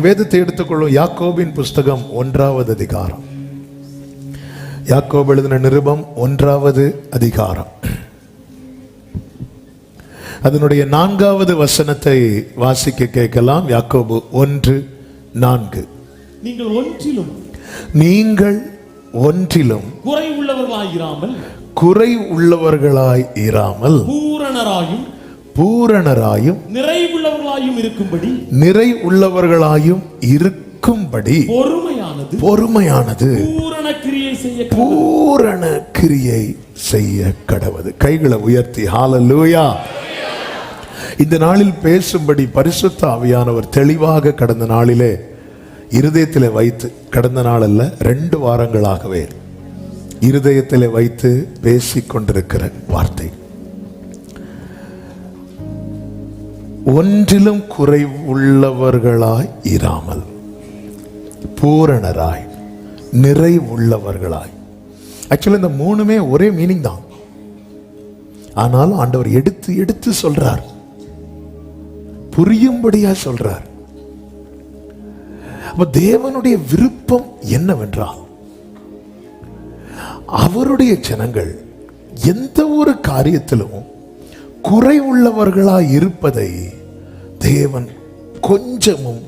வேதத்தை எடுத்துக்கொள்ளும். யாக்கோபின் புஸ்தகம் 1வது அதிகாரம். யாக்கோபு எழுதின நிருபம் 1வது அதிகாரம். அதனுடைய 4வது வசனத்தை வாசிக்க கேட்கலாம். யாக்கோபு 1:4. நீங்கள் ஒன்றிலும் குறை உள்ளவர்களாய் இராமல் பூரணராயும் நிறை உள்ளவர்களாயும் இருக்கும்படி பொறுமையானது பூரண கிரியை செய்ய கடவது. கைகளை உயர்த்தி ஹல்லேலூயா. இந்த நாளில் பேசும்படி பரிசுத்த ஆவியானவர் தெளிவாக கடந்த நாளிலே இருதயத்திலே வைத்து, கடந்த நாள் அல்ல 2 வாரங்களாகவே இருதயத்திலே வைத்து பேசிக் கொண்டிருக்கிற வார்த்தை, ஒன்றிலும் குறை உள்ளவர்களாய் இராமல் பூரணராய் நிறை உள்ளவர்களாய். ஆக்சுவலி இந்த 3மே ஒரே மீனிங் தான். ஆனால் ஆண்டவர் எடுத்து எடுத்து சொல்றார், புரியும்படியா சொல்றார். அப்ப தேவனுடைய விருப்பம் என்னவென்றால், அவருடைய ஜனங்கள் எந்த ஒரு காரியத்திலும் குறை உள்ளவர்களாய் இருப்பதை தேவன் கொஞ்சமும்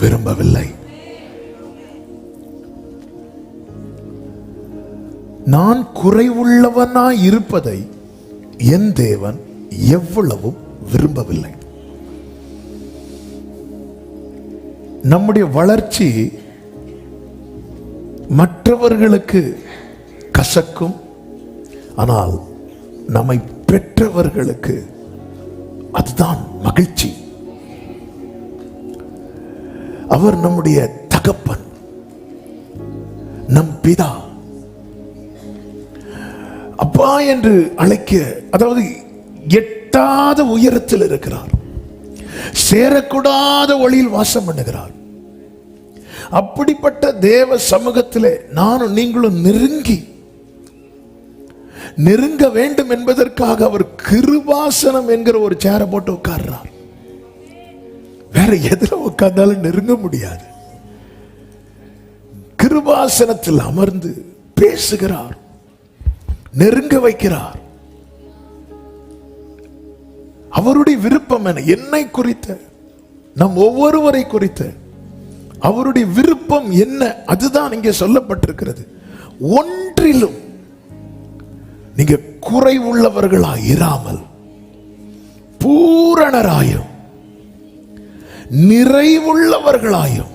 விரும்பவில்லை. நான் குறைவுள்ளவனாய் இருப்பதை என் தேவன் எவ்வளவும் விரும்பவில்லை. நம்முடைய வளர்ச்சி மற்றவர்களுக்கு கசக்கும், ஆனால் நம்மை பெற்றவர்களுக்கு அதுதான் மகிழ்ச்சி. அவர் நம்முடைய தகப்பன், நம் பிதா. அப்பா என்று அழைக்க, அதாவது எட்டாத உயரத்தில் இருக்கிறார், சேரக்கூடாத ஒளியில் வாசம் பண்ணுகிறார். அப்படிப்பட்ட தேவ சமூகத்திலே நானும் நீங்களும் நெருங்க வேண்டும் என்பதற்காக அவர் கிருபாசனம் என்கிற ஒரு சேரை போட்டு உட்கார்றார். வேற எதுல உட்கார்ந்தாலும் நெருங்க முடியாது. கிருபாசனத்தில் அமர்ந்து பேசுகிறார், நெருங்க வைக்கிறார். அவருடைய விருப்பம் என்ன? என்னை குறித்த, நம் ஒவ்வொருவரை குறித்த அவருடைய விருப்பம் என்ன? அதுதான் இங்கே சொல்லப்பட்டிருக்கிறது. ஒன்றிலும் நீங்க குறை உள்ளவர்களாய் இராமல் பூரணராயும் நிறைவுள்ளவர்களாயும்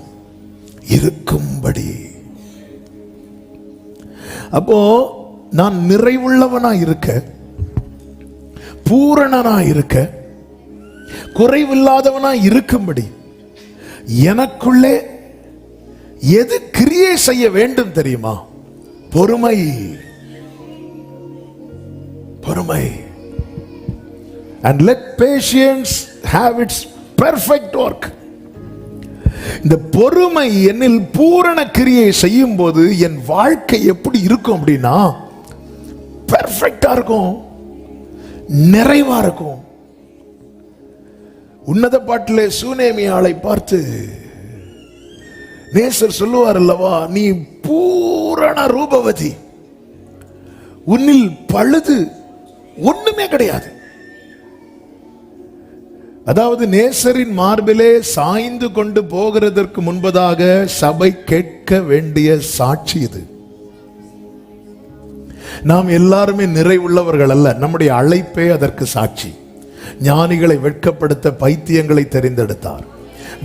இருக்கும்படி. அப்போ நான் நிறைவுள்ளவனாய் இருக்க, பூரணனாய் இருக்க, குறைவில்லாதவனாய் இருக்கும்படி எனக்குள்ளே எது கிரியை செய்ய வேண்டும் தெரியுமா? பொறுமை. And let patience have its perfect work. இந்த பொறுமை என்னில் பூரண கிரியை செய்யும் போது என் வாழ்க்கை எப்படி இருக்கும் அப்படின்னா, பெர்ஃபெக்டா இருக்கும், நிறைவா இருக்கும். உன்னத பாட்டிலே சூனேமியாளை பார்த்து நேசர் சொல்லுவார் அல்லவா, நீ பூரண ரூபவதி, உன்னில் பழுது ஒண்ணுமே கிடையாது. அதாவது நேசரின் மார்பிலே சாய்ந்து கொண்டு போகிறதற்கு முன்பதாக சபை கேட்க வேண்டிய சாட்சி இது. நாம் எல்லாருமே நிறைவுள்ளவர்கள் அல்ல, நம்முடைய அழைப்பே அதற்கு சாட்சி. ஞானிகளை வெட்கப்படுத்த பைத்தியங்களை தெரிந்தெடுத்தார்,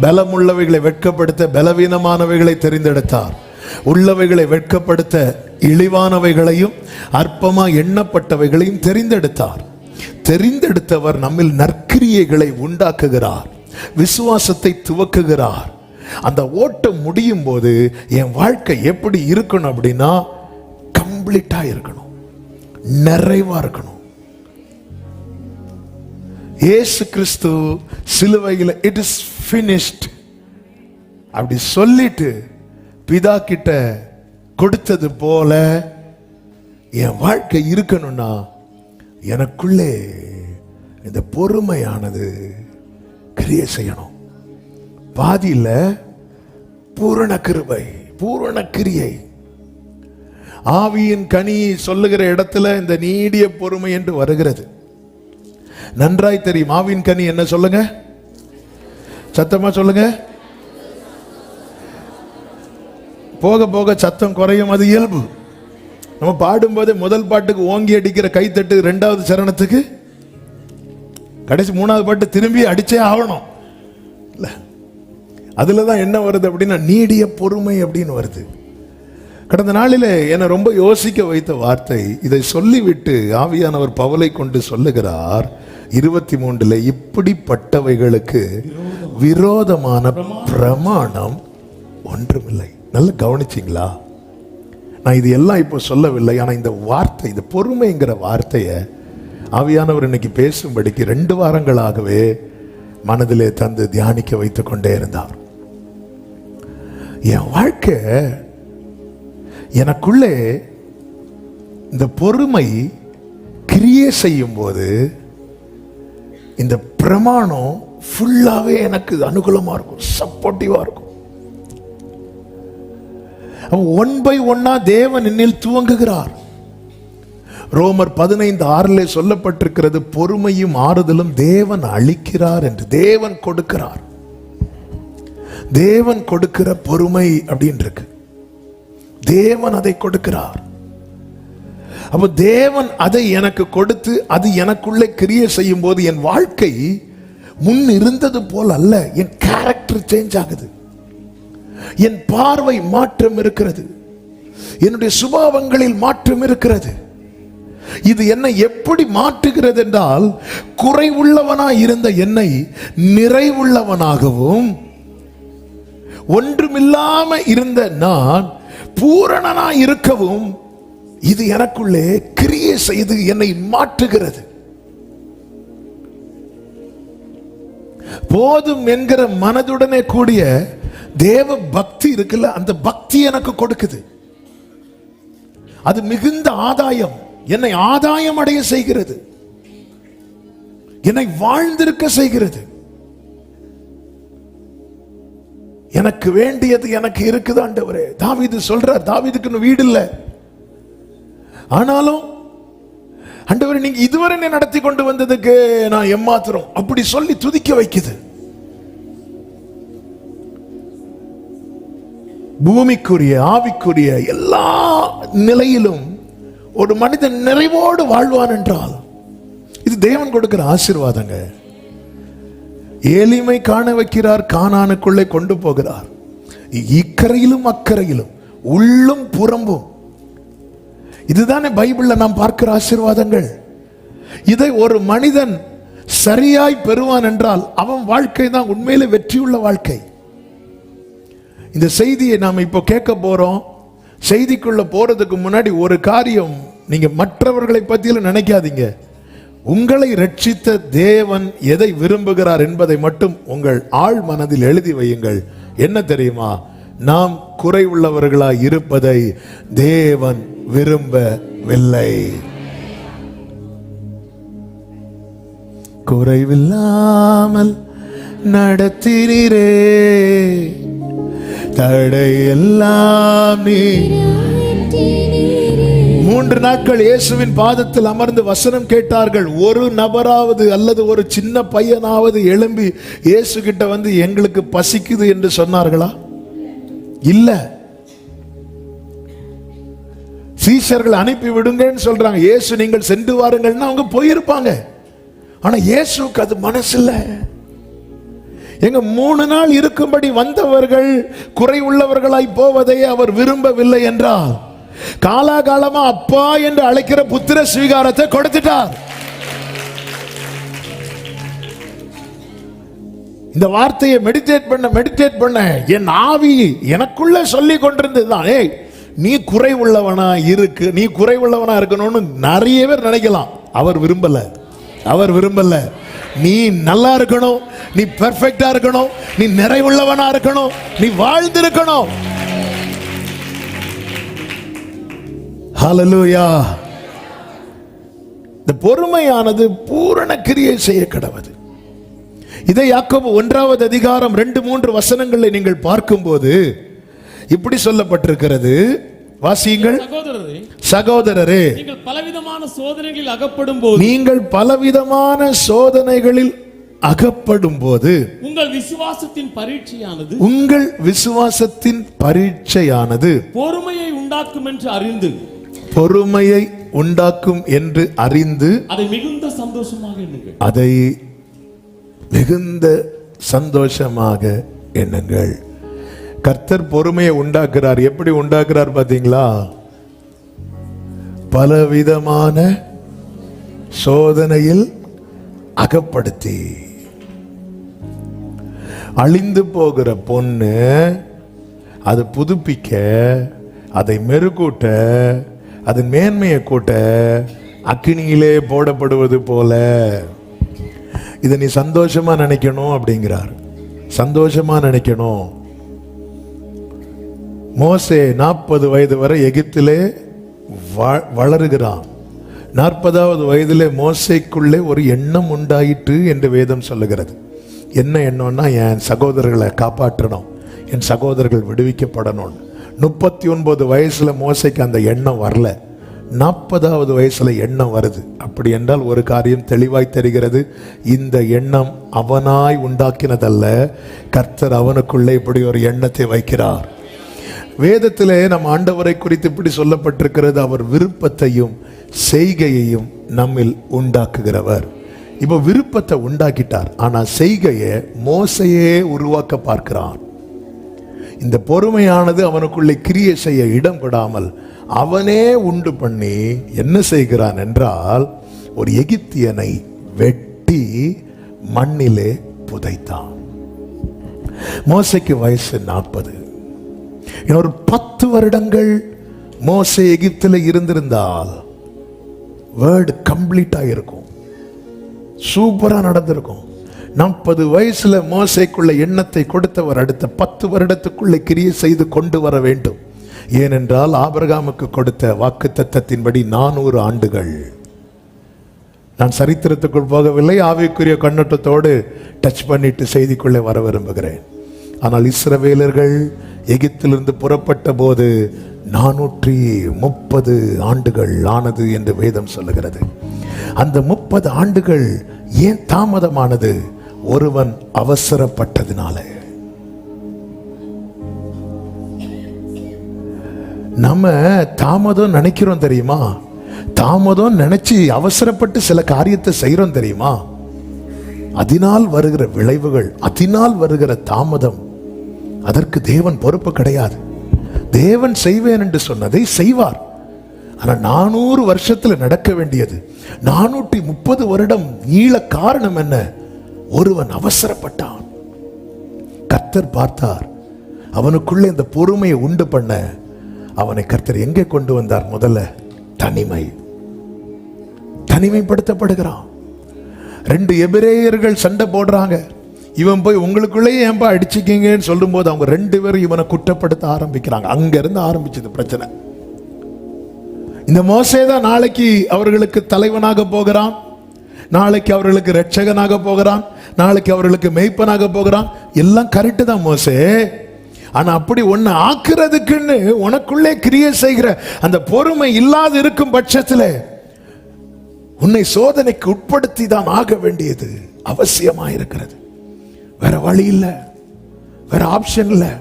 பலமுள்ளவைகளை வெட்கப்படுத்த பலவீனமானவைகளை தெரிந்தெடுத்தார், உள்ளவைகளை வெட்கப்படுத்த இழிவானவைகளையும் அற்பமா எண்ணப்பட்டவைகளையும் தெரிந்தெடுத்தார். தெரிந்தெடுத்தவர் நம்மில் நற்கிரியைகளை உண்டாக்குகிறார், விசுவாசத்தை துவக்குகிறார். அந்த ஓட்டம் முடியும் போது என் வாழ்க்கை எப்படி இருக்கணும் அப்படின்னா, கம்ப்ளீட்டா இருக்கணும், நிறைவா இருக்கணும். இயேசு கிறிஸ்து சிலுவையில் இட் இஸ் finished அப்படி சொல்லிட்டு பிதா கிட்ட கொடுத்தது போல என் வாழ்க்கை இருக்கணும்னா எனக்குள்ளே இந்த பொறுமையானது கிரியை செய்யணும். பாதியில் பூரண கிருபை, பூரண கிரியை. ஆவியின் கனி சொல்லுகிற இடத்துல இந்த நீடிய பொறுமை என்று வருகிறது. நன்றாய் தெரியும். ஆவியின் கனி என்ன சொல்லுங்க, சத்தமா சொல்லுங்க. போக போக சத்தம் குறையும், அது இயல்பு. நம்ம பாடும்போது முதல் பாட்டுக்கு ஓங்கி அடிக்கிற கைத்தட்டு, இரண்டாவது சரணத்துக்கு கடைசி மூணாவது பாட்டு திரும்பி அடிச்சே ஆகணும். அதுலதான் என்ன வருது அப்படின்னா நீடிய பொறுமை அப்படின்னு வருது. கடந்த நாளிலே என்னை ரொம்ப யோசிக்க வைத்த வார்த்தை, இதை சொல்லிவிட்டு ஆவியானவர் பவுலை கொண்டு சொல்லுகிறார் 23 இப்படிப்பட்டவைகளுக்கு விரோதமான பிரமாணம் ஒன்றுமில்லை. நல்லா கவனிச்சிங்களா? நான் இது எல்லாம் இப்போ சொல்லவில்லை. ஆனால் இந்த வார்த்தை, இந்த பொறுமைங்கிற வார்த்தையை ஆவியானவர் இன்னைக்கு பேசும்படிக்கு 2 வாரங்களாகவே மனதிலே தந்து தியானிக்க வைத்து கொண்டே இருந்தார். என் வாழ்க்கை எனக்குள்ளே இந்த பொறுமை கிரியை செய்யும் போது இந்த பிரமாணம் ஃபுல்லாவே எனக்கு அனுகூலமா இருக்கும், சப்போர்ட்டிவா இருக்கும். ஒன் பை ஒன்னா தேவன் என்னில் துவங்குகிறார். ரோமர் 15:6 சொல்லப்பட்டிருக்கிறது, பொறுமையும் ஆறுதலும் தேவன் அளிக்கிறார் என்று. தேவன் கொடுக்கிறார். தேவன் கொடுக்கிற பொறுமை அப்படின்னு இருக்கு. தேவன் அதை கொடுக்கிறார். அப்ப தேவன் அதை எனக்கு கொடுத்து அது எனக்குள்ளே கிரியை செய்யும் போது என் வாழ்க்கை முன் இருந்தது போல் அல்ல. என் கேரக்டர் சேஞ்ச் ஆகுது, என் பார்வை மாற்றம் இருக்கிறது, என்னுடைய சுபாவங்களில் மாற்றம் இருக்கிறது. இது என்னை எப்படி மாற்றுகிறது என்றால், குறைவுள்ளவனாய் இருந்த என்னை நிறைவுள்ளவனாகவும், ஒன்றுமில்லாம இருந்த நான் பூரணனாய் இருக்கவும் இது எனக்குள்ளே கிரியை செய்து என்னை மாற்றுகிறது. போதும் என்கிற மனதுடனே கூடிய தேவ பக்தி இருக்குல்ல, அந்த பக்தி எனக்கு கொடுக்குது. அது மிகுந்த ஆதாயம், என்னை ஆதாயம் அடைய செய்கிறது, என்னை வாழ்ந்திருக்க செய்கிறது. எனக்கு வேண்டியது எனக்கு இருக்குது ஆண்டவரே. தாவீது சொல்றார், தாவீதுக்கு வீடு இல்லை, ஆனாலும் ஆண்டவரே நீங்க இதுவரை நடத்தி கொண்டு வந்ததுக்கு நான் எம்மாத்திரம் அப்படி சொல்லி துதிக்க வைக்குது. பூமிக்குரிய ஆவிக்குரிய எல்லா நிலையிலும் ஒரு மனிதன் நிறைவோடு வாழ்வான் என்றால் இது தேவன் கொடுக்கிற ஆசீர்வாதங்க. ஏலிமை காண வைக்கிறார், கானானுக்குள்ளே கொண்டு போகிறார். இக்கரையிலும் அக்கறையிலும் உள்ளும் புறம்பும். இதுதானே பைபிள்ல நாம் பார்க்கிற ஆசீர்வாதங்கள். இதை ஒரு மனிதன் சரியாய் பெறுவான் என்றால் அவன் வாழ்க்கை தான் உண்மையிலே வெற்றியுள்ள வாழ்க்கை. இந்த செய்தியை நாம் இப்போ கேட்க போறோம். செய்திக்குள்ள போறதுக்கு முன்னாடி ஒரு காரியம், நீங்க மற்றவர்களை பத்தியில நினைக்காதீங்க. உங்களை ரட்சித்த தேவன் எதை விரும்புகிறார் என்பதை மட்டும் உங்கள் ஆழ் மனதில் எழுதி வையுங்கள். என்ன தெரியுமா? நாம் குறைவுள்ளவர்களாய் இருப்பதை தேவன் விரும்பவில்லை. குறைவில்லாமல் நடத்தினீரே, தடையெல்லாம் நீ. 3 நாட்கள் இயேசுவின் பாதத்தில் அமர்ந்து வசனம் கேட்டார்கள். ஒரு நபராவது அல்லது ஒரு சின்ன பையனாவது எழும்பி இயேசு கிட்ட வந்து எங்களுக்கு பசிக்குது என்று சொன்னார்களா? இல்ல. சீஷர்கள் அனுப்பி விடுங்கன்னு சொல்றாங்க. இயேசு நீங்கள் சென்று வாருங்கள்னா அவங்க போயிருப்பாங்க. ஆனா இயேசுக்கு அது மனசு இல்ல. எங்க 3 நாள் இருக்கும்படி வந்தவர்கள் குறைவுள்ளவர்களாய் போவதை அவர் விரும்பவில்லை என்றால், காலாகாலமா அப்பா என்று அழைக்கிற புத்திர ஸ்வீகாரத்தை கொடுத்துட்டார். இந்த வார்த்தையை மெடிடேட் பண்ண என் ஆவி எனக்குள்ள சொல்லி கொண்டிருந்ததுதான். ஏய், நீ குறைவுள்ளவனா இருக்கு, நீ குறைவுள்ளவனா இருக்கணும்னு நிறைய பேர் நினைக்கலாம். அவர் விரும்பல. நீ நல்லா இருக்கணும், நீ பெர்ஃபெக்ட்டா இருக்கணும், நீ நிறைவுள்ளவனா இருக்கணும், நீ வாழ்ந்திருக்கணும். ஹல்லேலூயா. இந்த பொறுமையானது பூரண கிரியை செய்ய கடவுது. இதை யாக்கோபு 1வது அதிகாரம் 2-3 வசனங்களை நீங்கள் பார்க்கும்போது இப்படி சொல்லப்பட்டிருக்கிறது. வாசியுங்கள். சகோதரரே, நீங்கள் பலவிதமான சோதனைகளில் அகப்படும் போது உங்கள் விசுவாசத்தின் பரீட்சையானது பொறுமையை உண்டாக்கும் என்று அறிந்து அதை மிகுந்த சந்தோஷமாக எண்ணுங்கள். அதை மிகுந்த சந்தோஷமாக எண்ணுங்கள். கர்த்தர் பொறுமையை உண்டாக்குறார். எப்படி உண்டாக்குறார் பாத்தீங்களா? பலவிதமான சோதனையில் அகப்படுத்தி. அழிந்து போகிற பொண்ணு அது புதுப்பிக்க, அதை மெருகூட்ட, அதன் மேன்மையை கூட்ட அக்கினியிலே போடப்படுவது போல இதை நீ சந்தோஷமா நினைக்கணும் அப்படிங்கிறார். சந்தோஷமா நினைக்கணும். மோசே 40 வயது வரை எகிப்திலே வளருகிறான். 40வது வயதிலே மோசேக்குள்ளே ஒரு எண்ணம் உண்டாயிற்று என்று வேதம் சொல்லுகிறது. என்ன எண்ணம்னா, என் சகோதரர்களை காப்பாற்றணும், என் சகோதரர்கள் விடுவிக்கப்படணும். 39 வயசுல மோசைக்கு அந்த எண்ணம் வரல. 40வது வயசுல எண்ணம் வருது. அப்படி என்றால் ஒரு காரியம் தெளிவாய் தெரிகிறது. இந்த எண்ணம் அவனாய் உண்டாக்கினதல்ல, கர்த்தர் அவனுக்குள்ளே இப்படி ஒரு எண்ணத்தை வைக்கிறார். வேதத்திலே நம் ஆண்டவரை குறித்து இப்படி சொல்லப்பட்டிருக்கிறது, அவர் விருப்பத்தையும் செய்கையையும் நம்மில் உண்டாக்குகிறவர். இப்ப விருப்பத்தை உண்டாக்கிட்டார், ஆனா செய்கையை மோசையே உருவாக்க பார்க்கிறான். இந்த பொறுமையானது அவனுக்குள்ளே கிரியை செய்ய இடம் கொடாமல் அவனே உண்டு பண்ணி என்ன செய்கிறான் என்றால், ஒரு எகிப்தியனை வெட்டி மண்ணிலே புதைத்தான். மோசைக்கு வயசு 40. இன்னொரு 10 வருடங்கள் மோசே எகிப்தில் இருந்திருந்தால் வேர்டு கம்ப்ளீட்டா இருக்கும், சூப்பரா நடந்திருக்கும். 40 வயசுல மோசேக்குள்ள எண்ணத்தை கொடுத்தவர் அடுத்த 10 வருடத்துக்குள்ளே கிரியை செய்து கொண்டு வர வேண்டும். ஏனென்றால் ஆபிரகாமுக்கு கொடுத்த வாக்குத்தத்தத்தின்படி 400 ஆண்டுகள். நான் சரித்திரத்துக்குள் போகவில்லை, ஆவிக்குரிய கண்ணோட்டத்தோடு டச் பண்ணிட்டு செய்திக்குள்ளே வர விரும்புகிறேன். ஆனால் இஸ்ரவேலர்கள் எகிப்திலிருந்து புறப்பட்ட போது 430 ஆண்டுகள் ஆனது என்று வேதம் சொல்லுகிறது. அந்த 30 ஆண்டுகள் ஏன் தாமதமானது? ஒருவன் அவசரப்பட்டதினால. நம்ம தாமதம் நினைக்கிறோம் தெரியுமா? தாமதம் நினைச்சு அவசரப்பட்டு சில காரியத்தை செய்யறோம் தெரியுமா? அதனால் வருகிற விளைவுகள், அதனால் வருகிற தாமதம், அதற்கு தேவன் பொறுப்பு கிடையாது. தேவன் செய்வேன் என்று சொன்னதை செய்வார். ஆனா 400 வருஷத்துல நடக்க வேண்டியது 430 வருடம் நீள காரணம் என்ன? ஒருவன் அவசரப்பட்டான். கர்த்தர் பார்த்தார், அவனுக்குள்ளே இந்த பொறுமையை உண்டு பண்ண அவனை கர்த்தர் எங்கே கொண்டு வந்தார்? முதல்ல தனிமைப்படுத்தப்படுகிறான். 2 எபிரேயர்கள் சண்டை போடுறாங்க. இவன் போய் உங்களுக்குள்ளேயே ஏன்பா அடிச்சுக்கீங்கன்னு சொல்லும் போது அவங்க 2 பேரும் இவனை குற்றப்படுத்த ஆரம்பிக்கிறாங்க. அங்க இருந்து ஆரம்பிச்சது பிரச்சனை. இந்த மோசே தான் நாளைக்கு அவர்களுக்கு தலைவனாக போகிறான், நாளைக்கு அவர்களுக்கு இரட்சகனாக போகிறான், நாளைக்கு அவர்களுக்கு மேய்ப்பனாக போகிறான். எல்லாம் கரெக்டு தான் மோசே. ஆனா அப்படி ஒன்னு ஆக்குறதுக்குன்னு உனக்குள்ளே கிரியை செய்கிற அந்த பொறுமை இல்லாது இருக்கும் பட்சத்தில் உன்னை சோதனைக்கு உட்படுத்தி தான் ஆக வேண்டியது அவசியமா இருக்கிறது. வேற வழி இல்லை, வேற ஆப்ஷன் இல்லை.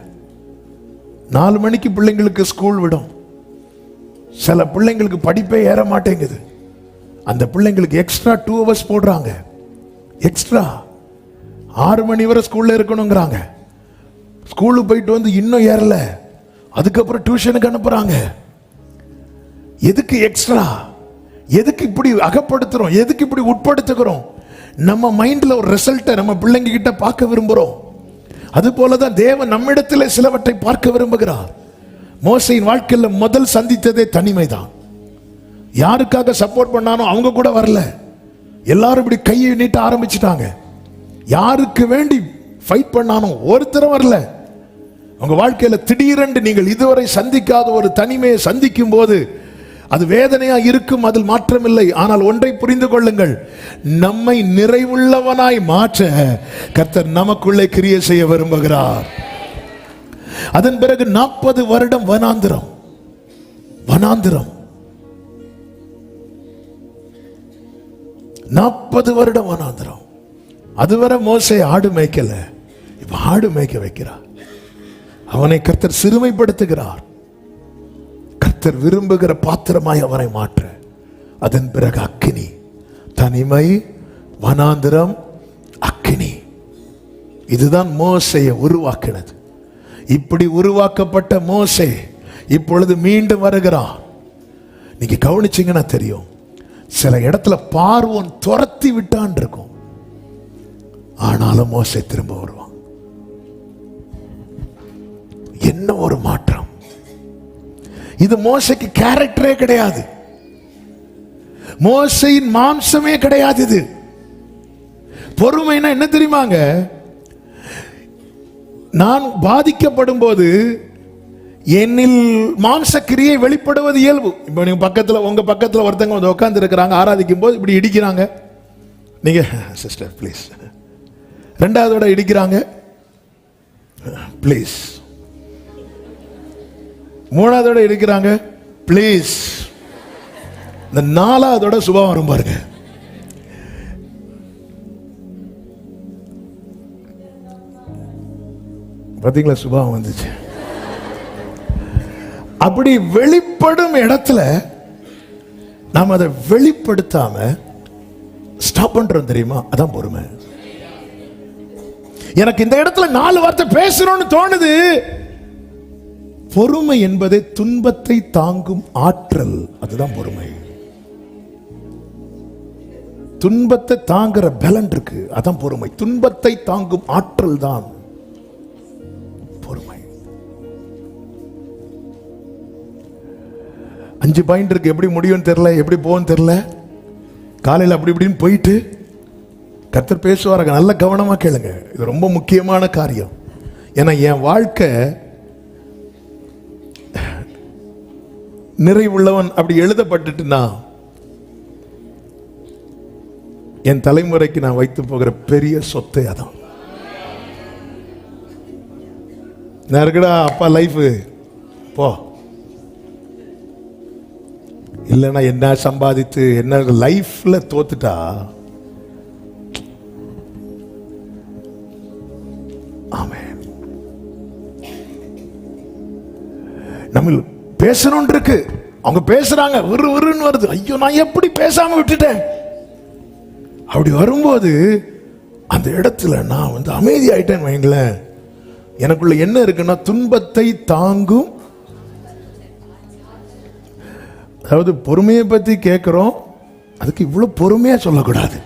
4 மணிக்கு பிள்ளைங்களுக்கு ஸ்கூல் விடும். சில பிள்ளைங்களுக்கு படிப்பே ஏற மாட்டேங்குது. அந்த பிள்ளைங்களுக்கு எக்ஸ்ட்ரா 2 hours போடுறாங்க. எக்ஸ்ட்ரா 6 மணி வரை ஸ்கூல்ல இருக்கணுங்கிறாங்க. ஸ்கூலுக்கு போயிட்டு வந்து இன்னும் ஏறல, அதுக்கப்புறம் டியூஷனுக்கு அனுப்புறாங்க. எதுக்கு எக்ஸ்ட்ரா? எதுக்கு இப்படி அகப்படுத்துறோம்? எதுக்கு இப்படி உட்படுத்துகிறோம்? நம்ம மைண்ட்ல ஒரு ரிசல்ட்டை நம்ம பிள்ளைங்க கிட்ட பார்க்க விரும்புகிறோம். அது போலதான் தேவன் நம்மிடத்தில் சிலவற்றை பார்க்க விரும்புகிறார். மோசையின் வாழ்க்கையில் முதல் சந்தித்ததே தனிமைதான். யாருக்காக சப்போர்ட் பண்ணானோ அவங்க கூட வரல. எல்லாரும் இப்படி கையை நீட்ட ஆரம்பிச்சிட்டாங்க. யாருக்கு வேண்டி ஃபைட் பண்ணானோ ஒருத்தரும் வரல. உங்க வாழ்க்கையில திடீரென்று நீங்கள் இதுவரை சந்திக்காத ஒரு தனிமையை சந்திக்கும் போது அது வேதனையா இருக்கும், அதில் மாற்றமில்லை. ஆனால் ஒன்றை புரிந்து கொள்ளுங்கள், நம்மை நிறைவுள்ளவனாய் மாற்ற கர்த்தர் நமக்குள்ளே கிரியை செய்ய விரும்புகிறார். அதன் பிறகு 40 வருடம் வனாந்திரம். 40 வருடம் வனாந்திரம். அதுவரை மோசே ஆடு மேய்க்கல, இப்ப ஆடு மேய்க்க வைக்கிறார். அவனை கர்த்தர் சிறுமைப்படுத்துகிறார். கர்த்தர் விரும்புகிற பாத்திரமாய் அவனை மாற்ற. அதன் பிறகு அக்கினி, தனிமை, வனாந்திரம், அக்கினி. இதுதான் மோசேயை உருவாக்கினது. இப்படி உருவாக்கப்பட்ட மோசே இப்பொழுது மீண்டும் வருகிறான். நீங்க கவனிச்சீங்கன்னா தெரியும், சில இடத்துல பார்வோன் துரத்தி விட்டான் இருக்கும், ஆனாலும் மோசே திரும்ப வருவான். என்ன ஒரு மாற்றம்! இது மோசைக்கு கேரக்டரே கிடையாது, மோசையின் மாம்சமே கிடையாது. இது பொறுமைனா என்ன தெரியுமாங்க? நான் பாதிக்கப்படும் போது என்னில் மாம்சக்கிரியை வெளிப்படுவது இயல்பு. இப்போ நீங்க பக்கத்தில், உங்க பக்கத்தில் ஒருத்தங்க வந்து உட்கார்ந்து இருக்கிறாங்க, ஆராதிக்கும் போது இப்படி இடிக்கிறாங்க, நீங்க சிஸ்டர் ப்ளீஸ், ரெண்டாவதோட இடிக்கிறாங்க ப்ளீஸ், மூணாவதோட இடிக்கிறாங்க ப்ளீஸ், இந்த 4வதோட சுபம் வரும் பாருங்க. பாத்தீங்களா, சுபாவம் வந்துச்சு. அப்படி வெளிப்படும் இடத்துல நாம் அதை வெளிப்படுத்தாம ஸ்டாப் பண்றோம் தெரியுமா? அதான் பொறுமை. எனக்கு இந்த இடத்துல 4 வார்த்தை பேசணும்னு தோணுது. பொறுமை என்பது துன்பத்தை தாங்கும் ஆற்றல். அதுதான் பொறுமை. துன்பத்தை தாங்குற பலன் இருக்கு, அதான் பொறுமை. துன்பத்தை தாங்கும் ஆற்றல் தான் பொறுமை. 5 பாயிண்ட் இருக்கு. எப்படி முடியும் தெரியல, எப்படி போகும் தெரியல. காலையில் அப்படி இப்படின்னு போயிட்டு கர்த்தர் பேசுவாராங்க. நல்ல கவனமா கேளுங்க, இது ரொம்ப முக்கியமான காரியம். ஏன்னா என் வாழ்க்கை நிறைவுள்ளவன் அப்படி எழுதப்பட்டுட்டுனா என் தலைமுறைக்கு நான் வைத்து போகிற பெரிய சொத்தை அதான். நான் இருக்கடா அப்பா லைஃப் போ, இல்லைன்னா என்ன சம்பாதித்து என்ன லைஃப்ல தோத்துட்டா ஆமென். நம்ம பேசணும் இருக்கு, அவங்க பேசுறாங்க, விறுன்னு வருது, ஐயோ நான் எப்படி பேசாம விட்டுட்டேன். அப்படி வரும்போது அந்த இடத்துல நான் வந்து அமைதி ஆயிட்டேன் வைங்களேன். எனக்குள்ள என்ன இருக்குன்னா, துன்பத்தை தாங்கும். அதாவது பொறுமையை பத்தி கேட்கிறோம், அதுக்கு இவ்வளவு பொறுமையா சொல்லக்கூடாது.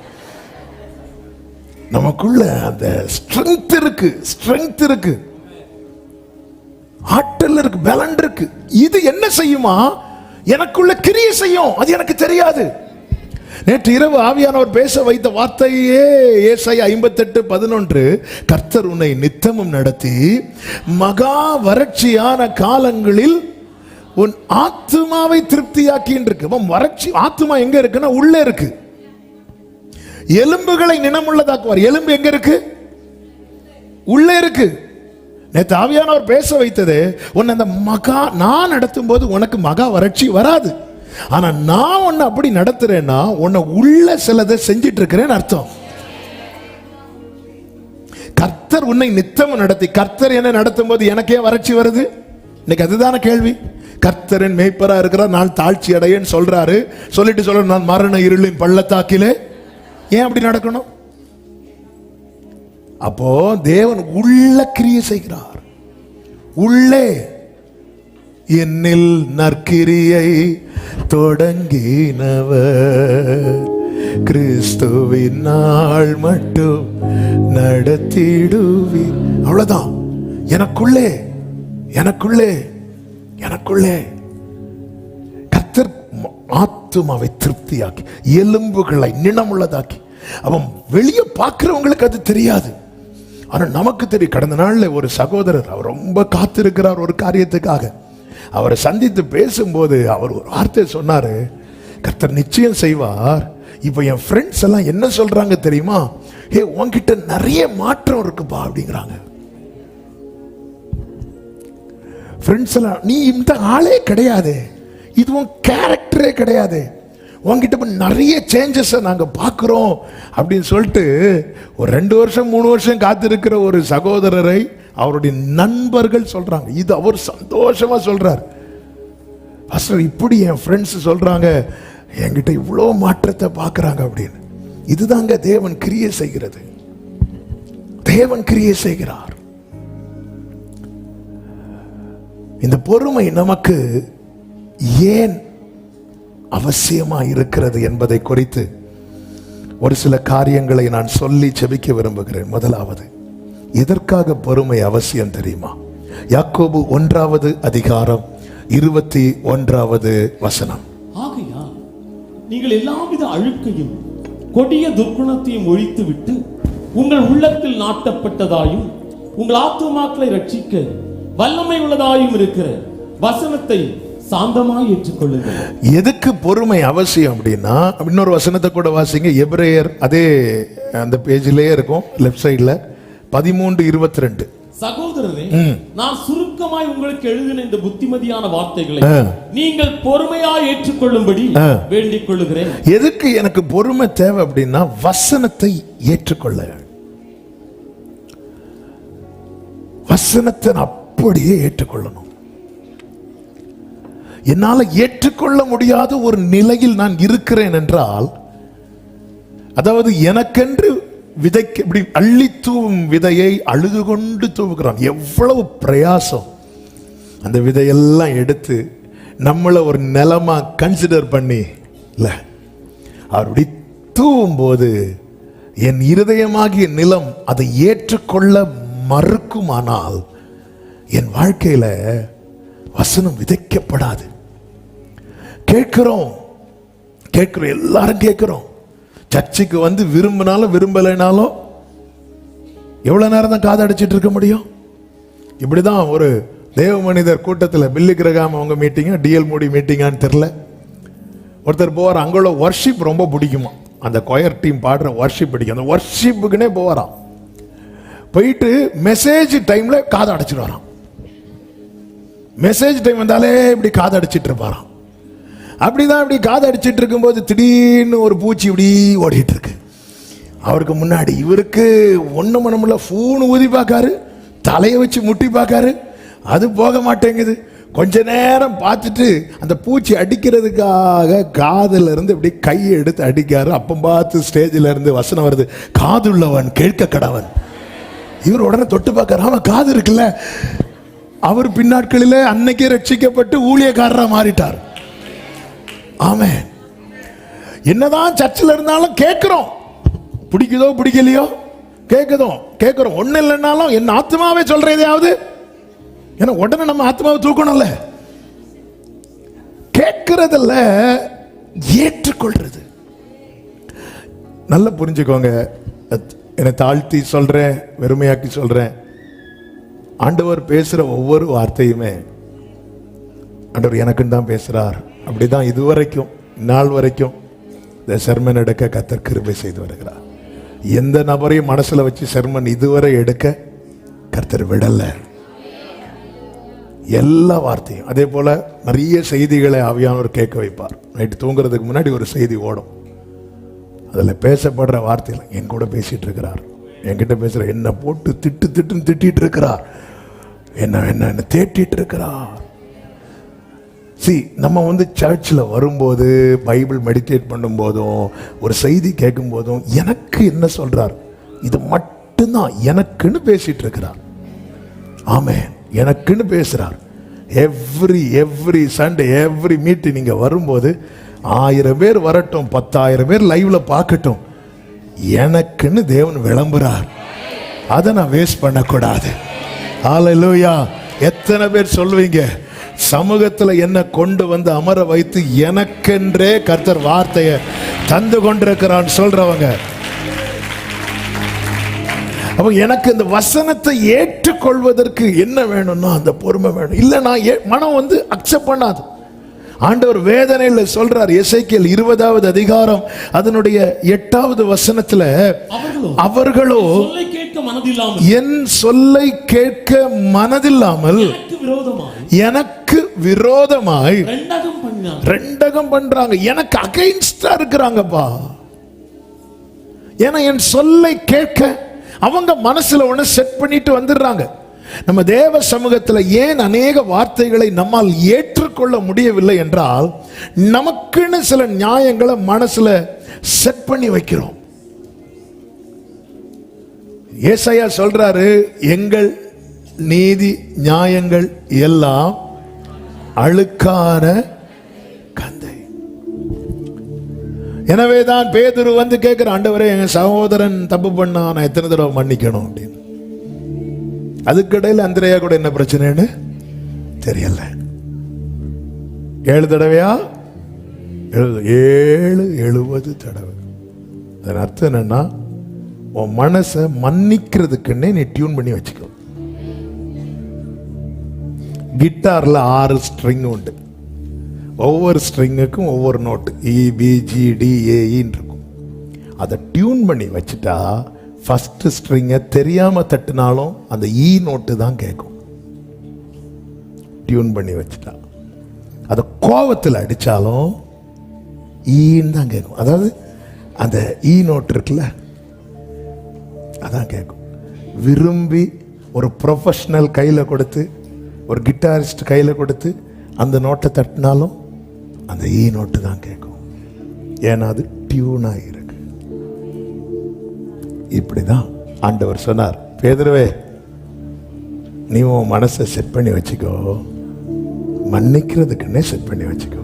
நமக்குள்ள அந்த ஸ்ட்ரென்த் இருக்கு, ஆற்றல் இருக்கு, பலன் இருக்கு. இது என்ன செய்யுமா? எனக்குள்ள கிரியை செய்யும். அது எனக்கு தெரியாது. நேற்று இரவு ஆவியானவர் பேச வைத்த வார்த்தையே ஏசாயா 58:11, கர்த்தர் உன்னை நித்தமும் நடத்தி மகா வறட்சியான காலங்களில் உன் ஆத்துமாவை திருப்தியாக்கின்னு இருக்கு. வறட்சி ஆத்துமா எங்க இருக்குன்னா உள்ளே இருக்கு. எலும்புகளை நினமுள்ளதாக்குவார். எலும்பு எங்க இருக்கு? உள்ளே இருக்கு. நேற்று ஆவியானவர் பேச வைத்தது, உன்னை அந்த நான் நடத்தும் போது உனக்கு மகா வறட்சி வராது. ஆனா நான் உன்னை அப்படி நடத்துறேன்னா உன்னை உள்ள சிலதை செஞ்சிட்டு இருக்கிறேன்னு அர்த்தம். கர்த்தர் உன்னை நித்தமும் நடத்தி, கர்த்தர் என்ன நடத்தும் போது எனக்கே வறட்சி வருது? இன்னைக்கு அதுதான கேள்வி. கர்த்தரின் மேய்ப்பரா இருக்கிறார், நான் தாழ்ச்சி அடையேன்னு சொல்றாரு. சொல்லிட்டு நான் மரண இருளின் பள்ளத்தாக்கிலே. ஏன் அப்படி நடக்கணும்? அப்போ தேவன் உள்ள கிரியை செய்கிறார். உள்ளே என்னில் நற்கிரியை தொடங்கினவர் கிறிஸ்துவின் நாள் மட்டும் நடத்திடுவீர். அவ்வளவுதான். எனக்குள்ளே கர்த்தர் ஆத்துமாவை திருப்தியாக்கி எலும்புகளை நினமுள்ளதாக்கி. அவன் வெளியே பார்க்கிறவங்களுக்கு அது தெரியாது, ஆனா நமக்கு தெரியும். கடந்த நாள்ல ஒரு சகோதரர், அவர் ரொம்ப காத்திருக்கிறார் ஒரு காரியத்துக்காக. அவரை சந்தித்து பேசும்போது அவர் ஒரு வார்த்தை சொன்னாரு, கர்த்தர் நிச்சயம் செய்வார். இப்போ என் ஃப்ரெண்ட்ஸ் எல்லாம் என்ன சொல்றாங்க தெரியுமா? உன்கிட்ட நிறைய மாற்றம் இருக்குப்பா அப்படிங்கிறாங்க. ஃப்ரெண்ட்ஸ் எல்லாம், நீ இந்த ஆளே கிடையாது, இது உன் கேரக்டரே கிடையாது, உங்ககிட்ட நிறைய சேஞ்சஸை நாங்கள் பார்க்குறோம் அப்படின்னு சொல்லிட்டு ஒரு 2 வருஷம் 3 வருஷம் காத்திருக்கிற ஒரு சகோதரரை அவருடைய நண்பர்கள் சொல்றாங்க. இது அவர் சந்தோஷமா சொல்றார். பாஸ்டர், இப்படி என் ஃப்ரெண்ட்ஸ் சொல்றாங்க, என்கிட்ட இவ்வளோ மாற்றத்தை பார்க்குறாங்க அப்படின்னு. இதுதாங்க தேவன் கிரியை செய்கிறது. தேவன் கிரியை செய்கிறார். இந்த பொறுமை நமக்கு ஏன் அவசியமா இருக்கிறது என்பதை குறித்து ஒரு சில காரியங்களை நான் சொல்லி செபிக்க விரும்புகிறேன். முதலாவது, எதற்காக பொறுமை அவசியம் தெரியுமா? யாக்கோபு 1வது அதிகாரம் 21வது வசனம். ஆகையால் நீங்கள் எல்லாவித அழுக்கையும் கொடிய துர்க்குணத்தையும் ஒழித்து விட்டு உங்கள் உள்ளத்தில் நாட்டப்பட்டதாயும் உங்கள் ஆத்துமாக்களை ரட்சிக்க வல்லமை உள்ளதாயும் இருக்கிற வசனத்தை சாந்தமாய் ஏற்றுக்கொள்ளுங்கள். எதுக்கு பொறுமை அவசியம் அப்படின்னா, இன்னொரு வசனத்தை கூட வாசிங்க. எபிரேயர் அதே அந்த பேஜிலேயே இருக்கும், லெஃப்ட் சைடுல 13:22. சகோதரரே, நான் சுருக்கமாய் உங்களுக்கு எழுதின இந்த புத்திமதியான வார்த்தைகளை நீங்கள் பொறுமையாய் ஏற்றுக்கொள்ளும்படி வேண்டிக் கொள்ளுகிறேன். எதுக்கு எனக்கு பொறுமை தேவை அப்படின்னா, வசனத்தை ஏற்றுக்கொள்ள. வசனத்தை அப்படியே ஏற்றுக்கொள்ளணும். என்னால் ஏற்றுக்கொள்ள முடியாத ஒரு நிலையில் நான் இருக்கிறேன் என்றால், அதாவது எனக்கென்று விதைக்கு இப்படி அள்ளி தூவும் விதையை அழுது கொண்டு தூவுகிறான். எவ்வளவு பிரயாசம்! அந்த விதையெல்லாம் எடுத்து நம்மளை ஒரு நிலமா கன்சிடர் பண்ணி இல்ல அப்படி தூவும் போது என் இருதயமாகிய நிலம் அதை ஏற்றுக்கொள்ள மறுக்குமானால் என் வாழ்க்கையில வசனம் விதைக்கப்படாது. கேட்கிறோம், எல்லாரும் கேட்கிறோம். சர்ச்சுக்கு வந்து விரும்பினாலும் விரும்பலைனாலும் எவ்வளவு நேரம் தான் காது அடிச்சிட்டு இருக்க முடியும்? இப்படிதான் ஒரு தேவ மனிதர் கூட்டத்தில், பில்லி கிரகாம் அவங்க மீட்டிங்கா டிஎல் மூடி மீட்டிங்கான்னு தெரியல, ஒருத்தர் போவார். அங்குள்ள வர்ஷிப் ரொம்ப பிடிக்குமா, அந்த கொயர் டீம் பாடுற வர்ஷிப் பிடிக்கும். அந்த வர்ஷிப்புக்குன்னே போவாராம். போயிட்டு மெசேஜ் டைம்ல காது அடைச்சிட்டு வரான். மெசேஜ் டைம் வந்தாலே இப்படி காது அடிச்சிட்டு இருப்பாராம். அப்படிதான் இப்படி காது அடிச்சிட்டு இருக்கும்போது திடீர்னு ஒரு பூச்சி இப்படி ஓடிட்டு இருக்கு அவருக்கு முன்னாடி. இவருக்கு ஒண்ணு மனமுள்ள ஃபூனு ஊதி பார்க்காரு, தலையை வச்சு முட்டி பார்க்காரு, அது போக மாட்டேங்குது. கொஞ்ச நேரம் பார்த்துட்டு அந்த பூச்சி அடிக்கிறதுக்காக காதுல இருந்து இப்படி கையை எடுத்து அடிக்காரு. அப்ப பார்த்து ஸ்டேஜில் இருந்து வசனம் வருது, காதுள்ளவன் கேட்க கடவன். இவர் உடனே தொட்டு பார்க்கறாரு, ஆமா காது இருக்குல்ல. அவர் பின்னாட்களிலே அன்னைக்கே ரட்சிக்கப்பட்டு ஊழியக்காரரா மாறிட்டார். ஆமென். என்னதான் சர்ச்சில் இருந்தாலும் கேட்கிறோம், பிடிக்குதோ பிடிக்கலையோ கேட்கிறோம். ஒண்ணு இல்லைன்னாலும் என் ஆத்மாவே சொல்றதையாவது, ஏன்னா உடனே நம்ம ஆத்மாவை தூக்கணும்ல. கேட்கறதில்ல, ஏற்றுக்கொள்றது. நல்லா புரிஞ்சுக்கோங்க. என்னை தாழ்த்தி சொல்றேன், வெறுமையாக்கி சொல்றேன். ஆண்டவர் பேசுற ஒவ்வொரு வார்த்தையுமே ஆண்டவர் எனக்குன்னு தான் பேசுறார். அப்படிதான் இதுவரைக்கும் நாள் வரைக்கும் இந்த செர்மன் எடுக்க கர்த்தர் கிருபை செய்து வருகிறார். எந்த நபரையும் மனசுல வச்சு செர்மன் இதுவரை எடுக்க கர்த்தர் விடல. எல்லா வார்த்தையும் அதே போல நிறைய செய்திகளை ஆவியானவர் கேட்க வைப்பார். நைட்டு தூங்குறதுக்கு முன்னாடி ஒரு செய்தி ஓடும், அதில் பேசப்படுற வார்த்தைகள் என் கூட பேசிட்டு இருக்கிறார், என்கிட்ட பேசுற, என்ன போட்டு திட்டுன்னு திட்டிட்டு இருக்கிறார், என்ன தேட்டிட்டு இருக்கிறார். நம்ம வந்து சர்ச்சில் வரும்போது, பைபிள் மெடிடேட் பண்ணும் போதும், ஒரு செய்தி கேட்கும் போதும் எனக்கு என்ன சொல்றார், இது மட்டும்தான் எனக்குன்னு பேசிட்டு இருக்கிறார். ஆமென், எனக்குன்னு பேசுறார். எவ்ரி சண்டே எவ்ரி மீட்டிங் நீங்க வரும்போது 1000 பேர் வரட்டும், 10,000 பேர் லைவ்ல பார்க்கட்டும், எனக்குன்னு தேவன் விளம்புறார். அதை நான் வேஸ்ட் பண்ணக்கூடாது. ஹல்லேலூயா. எத்தனை பேர் சொல்லுவீங்க, சமூகத்தில் என்ன கொண்டு வந்து அமர வைத்து எனக்கென்றே கர்த்தர் வார்த்தையை தந்து கொண்டிருக்கிறான் சொல்றவங்க? அப்ப எனக்கு இந்த வசனத்தை ஏற்றுக்கொள்வதற்கு என்ன வேணும்னா அந்த பொறுமை வேணும். இல்ல நான் மனம் அக்செப்ட் பண்ணாது. ஆண்டவர் வேதனையில் சொல்றார். எசேக்கியேல் 20வது அதிகாரம் அதனுடைய 8வது வசனத்துல, அவர்களோ என் சொல்லை கேட்க மனதில்லாமல் எனக்கு விரோதமாய் ரெண்டகம் பண்றாங்க. எனக்கு அகைன்ஸ்டா இருக்கிறாங்கப்பா. ஏன்னா என் சொல்லை கேட்க அவங்க மனசுல ஒண்ணு செட் பண்ணிட்டு வந்துடுறாங்க. நம்ம தேவ சமூகத்தில் ஏன் அநேக வார்த்தைகளை நம்மால் ஏற்றுக்கொள்ள முடியவில்லை என்றால், நமக்குன்னு சில நியாயங்களை மனசுல செட் பண்ணி வைக்கிறோம். ஏசாயா சொல்றாரு, எங்கள் நீதி நியாயங்கள் எல்லாம் அழுக்கான கந்தை. எனவேதான் பேதுரு கேட்கிற, ஆண்டவரே எங்க சகோதரன் தப்பு பண்ணா நான் எத்தனை தடவை மன்னிக்கணும் அப்படின்னு. அதுக்கிடையில் அந்திரையா கூட என்ன பிரச்சனைன்னு தெரியல. 7 தடவையா 70 தடவை. அதன் அர்த்தம் என்னன்னா, உன் மனசை மன்னிக்கிறதுக்குன்னே நீ டியூன் பண்ணி வச்சுக்கோ. கிட்டார்ல 6 ஸ்ட்ரிங் உண்டு. ஒவ்வொரு ஸ்ட்ரிங்குக்கும் ஒவ்வொரு நோட்டு EBGDAன்னு இருக்கும். அதை டியூன் பண்ணி வச்சுட்டா ஃபர்ஸ்ட் ஸ்ட்ரிங்கை தெரியாம தட்டினாலும் அந்த ஈ நோட்டு தான் கேட்கும். டியூன் பண்ணி வச்சுட்டா. அதை கோபத்தில் அடித்தாலும் ஈன்னு தான் கேட்கும். அதாவது அந்த ஈ நோட்டு இருக்குல்ல, அதான் கேட்கும். விரும்பி ஒரு ப்ரொஃபஷனல் கையில் கொடுத்து, ஒரு கிட்டாரிஸ்ட் கையில் கொடுத்து அந்த நோட்டை தட்டினாலும் அந்த ஈ நோட்டு தான் கேட்கும். ஏன்னா அது டியூனாக இருக்கு. இப்படிதான் ஆண்டவர் சொன்னார், பேதுருவே நீ உன் மனசை செட் பண்ணி வச்சுக்கோ, மன்னிக்கிறதுக்குன்னே செட் பண்ணி வச்சுக்கோ.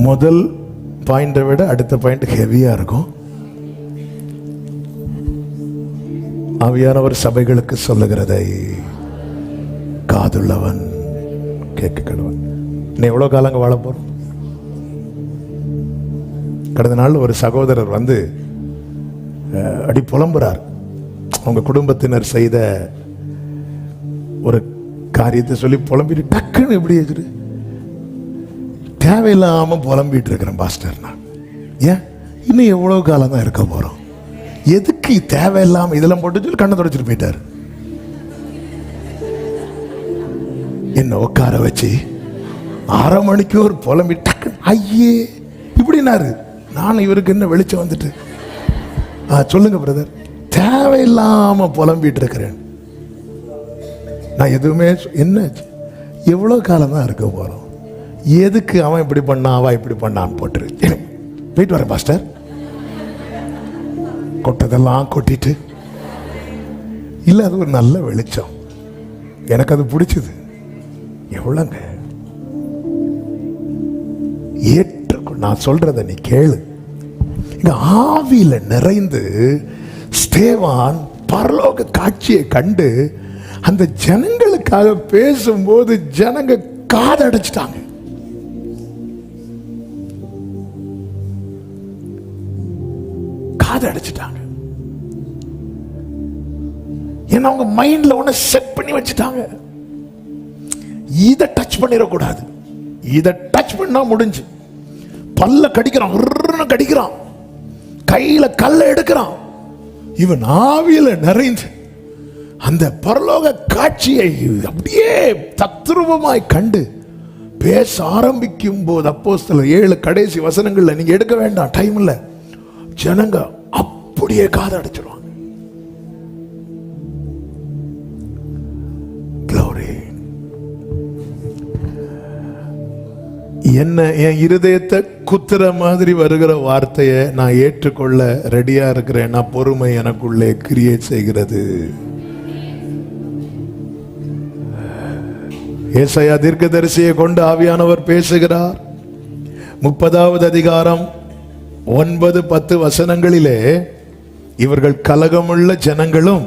முதல் பாயிண்டை விட அடுத்த பாயிண்ட் ஹெவியா இருக்கும். ஆவியானவர் சபைகளுக்கு சொல்லுகிறதை காதுள்ளவன் கேட்க கடவன். நீ எவ்வளவு காலங்க வாழ போறோம்? கடந்த நாள் ஒரு சகோதரர் அடி புலம்புறார். அவங்க குடும்பத்தினர் செய்த ஒரு காரியத்தை சொல்லி புலம்பிட்டு டக்குன்னு எப்படி எதிரு தேவையில்லாம புலம்பிட்டு இருக்கிறேன் பாஸ்டர். நான் ஏன் இன்னும் எவ்வளவு காலம் தான் இருக்க போறோம்? எதுக்கு தேவையில்லாம இதெல்லாம் போட்டு சொல்லி கண்ணை தொடச்சிட்டு போயிட்டாரு. என்ன உட்கார வச்சு 1/2 மணிக்கு புலம்பி டக்கு ஐயே இப்படினாரு. நான் இவருக்கு என்ன வெளிச்சம் வந்துட்டு, சொல்லுங்க பிரதர், தேவையில்லாம புலம்பிட்டு இருக்கிறேன். நான் எதுவுமே என்ன எவ்வளவு காலம் தான் இருக்க போறோம்? எதுக்கு அவன் இப்படி பண்ணா அவன் இப்படி பண்ணான்னு போட்டுரு. போயிட்டு வரேன் பாஸ்டர். கொட்டதெல்லாம் கொட்டிட்டு இல்ல, அது ஒரு நல்ல வெளிச்சம், எனக்கு அது பிடிச்சது. எவ்வளவுங்க நான் சொல்றத நீ கேளு. இங்க ஆவியில நிறைந்து ஸ்தேவான் பரலோக காட்சியை கண்டு அந்த ஜனங்களுக்காக பேசும்போது ஜனங்க காதடைச்சிட்டாங்க. காதடைச்சிட்டாங்க. ஏன்னா அவங்க மைண்ட்ல ஒண்ணு செட் பண்ணி வச்சுட்டாங்க. இதை டச் பண்ணிடக்கூடாது. இதை டச் பண்ணா முடிஞ்சு. பல்ல கடிக்கிறான், கடிக்கிறான், கையில கல்ல எடுக்கிறான். இவன் ஆவியில நிறைந்து அந்த பரலோக காட்சியை அப்படியே தத்ரூபமாய் கண்டு பேச ஆரம்பிக்கும் போது, அப்போஸ்தலர் 7 கடைசி வசனங்கள்ல நீங்க எடுக்க வேண்டாம், டைம் இல்ல, ஜனங்க அப்படியே காதடைச்சிருவாங்க. என்ன என் இருதயத்தை குத்துற மாதிரி வருகிற வார்த்தையை நான் ஏற்றுக்கொள்ள ரெடியா இருக்கிறேன். பொறுமை எனக்குள்ளே கிரியேட் செய்கிறது. ஏசாயா தீர்க்கதரிசியை கொண்டு ஆவியானவர் பேசுகிறார். 30வது அதிகாரம் 9-10 வசனங்களிலே, இவர்கள் கலகமுள்ள ஜனங்களும்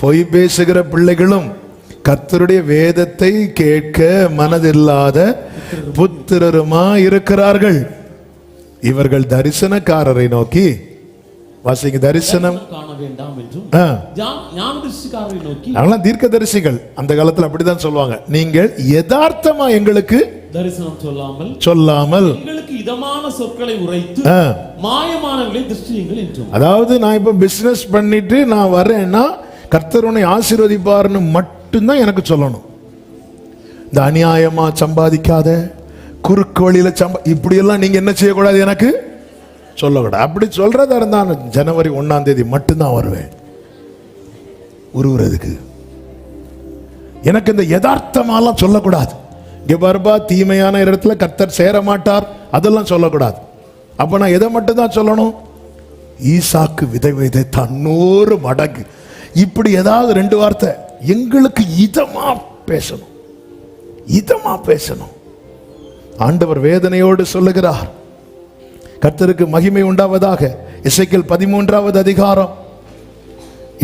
பொய் பேசுகிற பிள்ளைகளும் கர்த்தருடைய வேதத்தை கேட்க மனதில்லாத புத்திரருமா இருக்கிறார்கள். இவர்கள் தரிசனக்காரரை நோக்கி, வாசிங்க, தரிசனம் காண வேண்டாம் என்றும் ஞானதிர்ஷ்டிக்காரரை நோக்கி, அவங்களாம் தீர்க்கதரிசிகள் அந்த காலத்துல அப்படிதான் சொல்லுவாங்க, நீங்கள் யதார்த்தமா எங்களுக்கு தரிசனம் சொல்லாமல் எங்களுக்கு இதமான சொற்களை உரைத்து மாயமானவர்களை திருஷ்டியுங்கள் என்றும். அதாவது நான் இப்ப பிசினஸ் பண்ணிட்டு நான் வர்றேன்னா கர்த்தர் உன்னை ஆசீர்வதிப்பார்னு மட்டும்தான் எனக்கு சொல்லணும். இந்த அநியாயமா சம்பாதிக்காத, குறுக்கு வழியில இப்படி எல்லாம் நீங்க என்ன செய்யக்கூடாது, எனக்கு சொல்லக்கூடாது. அப்படி சொல்றதா இருந்தா ஜனவரி 1ஆம் தேதி மட்டும்தான் வருவேன் உருவுறதுக்கு. எனக்கு இந்த யதார்த்தமாலாம் சொல்லக்கூடாது. இங்க பர்பா தீமையான இடத்துல கர்த்தர் சேர மாட்டார் அதெல்லாம் சொல்லக்கூடாது. அப்ப நான் எதை மட்டும் தான் சொல்லணும், ஈசாக்கு விதை விதைத்தான் 100 மடங்கு, இப்படி ஏதாவது 2 வார்த்தை எங்களுக்கு இதமா பேசணும், இதமா பேசணும். ஆண்டவர் வேதனையோடு சொல்லுகிறார், கர்த்தருக்கு மகிமை உண்டாவதாக. எசேக்கியேல் 13வது அதிகாரம்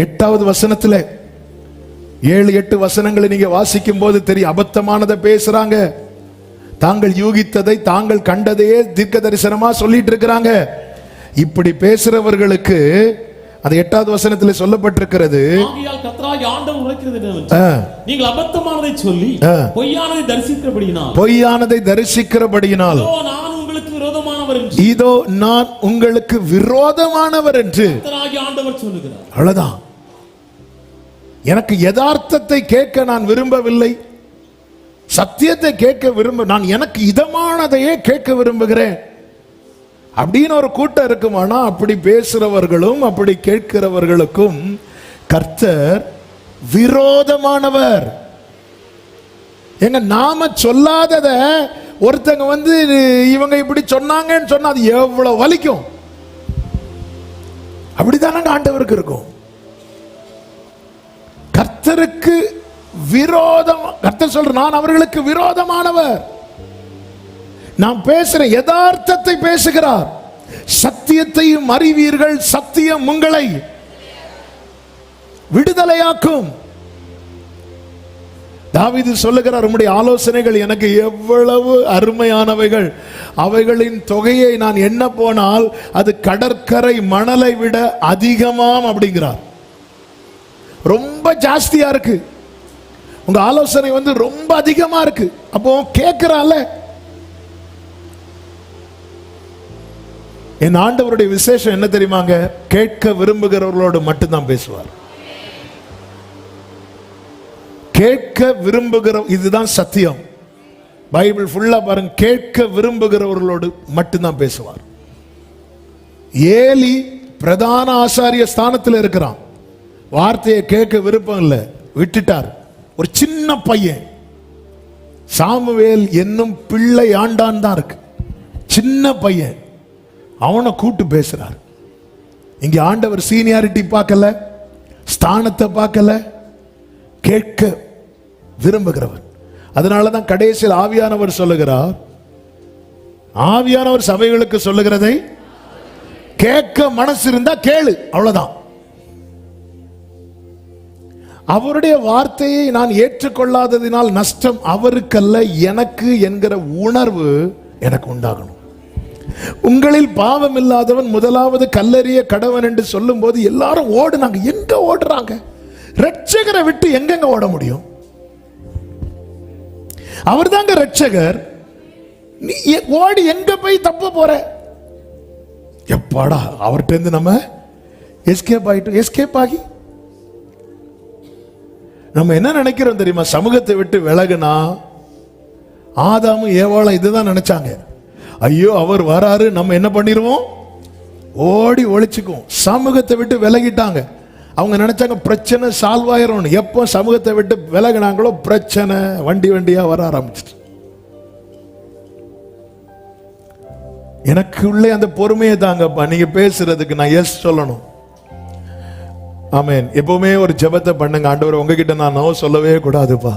8வது வசனத்தில் 7-8 வசனங்களை நீங்க வாசிக்கும் போது தெரியும், அபத்தமானதை பேசுறாங்க. தாங்கள் யூகித்ததை தாங்கள் கண்டதையே தீர்க்க தரிசனமா சொல்லிட்டு இருக்கிறாங்க. இப்படி பேசுறவர்களுக்கு அது 8வது வசனத்தில் சொல்லப்பட்டிருக்கிறது, நீங்கள் அபத்தமானதை சொல்லி பொய்யானதை தரிசிக்கிறபடியினால் இதோ நான் உங்களுக்கு விரோதமானவர் என்று ஆண்டவர் சொல்லுகிறார். அவ்வளவுதான். எனக்கு யதார்த்தத்தை கேட்க நான் விரும்பவில்லை, சத்தியத்தை கேட்க நான் எனக்கு இதமானதையே கேட்க விரும்புகிறேன் அப்படின்னு ஒரு கூட்டம் இருக்குமானா, அப்படி பேசுறவர்களும் அப்படி கேட்கிறவர்களுக்கும் கர்த்தர் விரோதமானவர். எங்க நாம சொல்லாதத ஒருத்தங்க இவங்க இப்படி சொன்னாங்கன்னு சொன்னா அது எவ்வளவு வலிக்கும். அப்படித்தானே ஆண்டவருக்கு இருக்கும். கர்த்தருக்கு விரோதம், கர்த்தர் சொல்ற நான் அவர்களுக்கு விரோதமானவர். நான் பேசுற யதார்த்தத்தை பேசுகிறார். சத்தியத்தையும் அறிவீர்கள், சத்தியம் உங்களை விடுதலையாக்கும். தாவீது சொல்லுகிறார், உம்முடைய ஆலோசனைகள் எனக்கு எவ்வளவு அருமையானவைகள், அவைகளின் தொகையை நான் எண்ண போனால் அது கடற்கரை மணலை விட அதிகமாம் அப்படிங்கிறார். ரொம்ப ஜாஸ்தியா இருக்கு உங்க ஆலோசனை, ரொம்ப அதிகமா இருக்கு. அப்போ கேட்கிறால, என் ஆண்டவருடைய விசேஷம் என்ன தெரியுமாங்க, கேட்க விரும்புகிறவர்களோடு மட்டும்தான் பேசுவார். கேட்க விரும்புகிற, இதுதான் சத்தியம். பைபிள் ஃபுல்லா பாருங்க, கேட்க விரும்புகிறவர்களோடு மட்டும்தான் பேசுவார். ஏலி பிரதான ஆசாரிய ஸ்தானத்தில் இருக்கிறான், வார்த்தையை கேட்க விருப்பம் இல்லை, விட்டுட்டார். ஒரு சின்ன பையன் சாமுவேல் என்னும் பிள்ளை ஆண்டான் தான் இருக்கு, சின்ன பையன், அவனை கூட்டு பேசுறார். இங்க ஆண்டவர் சீனியாரிட்டி பார்க்கல, ஸ்தானத்தை பார்க்கல, கேட்க விரும்புகிறவர். அதனாலதான் கடைசியில் ஆவியானவர் சொல்லுகிறார், ஆவியானவர் சபைகளுக்கு சொல்லுகிறதை கேட்க மனசு இருந்தா கேளு, அவ்வளவுதான். அவருடைய வார்த்தையை நான் ஏற்றுக்கொள்ளாததினால் நஷ்டம் அவருக்கல்ல எனக்கு என்கிற உணர்வு எனக்கு உண்டாகணும். உங்களில் பாவம் இல்லாதவன் முதலாவது கல்லறிய கடவன் என்று சொல்லும் போது எல்லாரும் ஓடுனாங்க. எங்க ஓடுறாங்க? ரட்சகரை விட்டு எங்கெங்க ஓட முடியும்? அவர் தாங்க ரட்சகர். நீ ஓடி எங்க போய் தப்ப போற? எப்பாடா அவர்கிட்ட இருந்து நம்ம எஸ்கேப் ஆகி நம்ம என்ன நினைக்கிறோம் தெரியுமா? சமூகத்தை விட்டு விலகுனா ஆதாமும் ஏவாளும் இதுதான் நினைச்சாங்க. ஐயோ அவர் வராரு, நம்ம என்ன பண்ணிடுவோம், ஓடி ஒளிச்சுக்குவோம். சமூகத்தை விட்டு விலகிட்டாங்க. அவங்க நினைச்சாங்க பிரச்சனை சால்வ் ஆயிரும். எப்போ சமூகத்தை விட்டு விலகினாங்களோ பிரச்சனை வண்டி வண்டியா வர ஆரம்பிச்சிட்டு. எனக்கு உள்ளே அந்த பொறுமையை தாங்கப்பா, நீங்க பேசுறதுக்கு நான் எஸ் சொல்லணும். ஆமென். எப்பவுமே ஒரு ஜெபத்தை பண்ணுங்க, ஆண்டவர் உங்ககிட்ட நான் நோ சொல்லவே கூடாதுப்பா,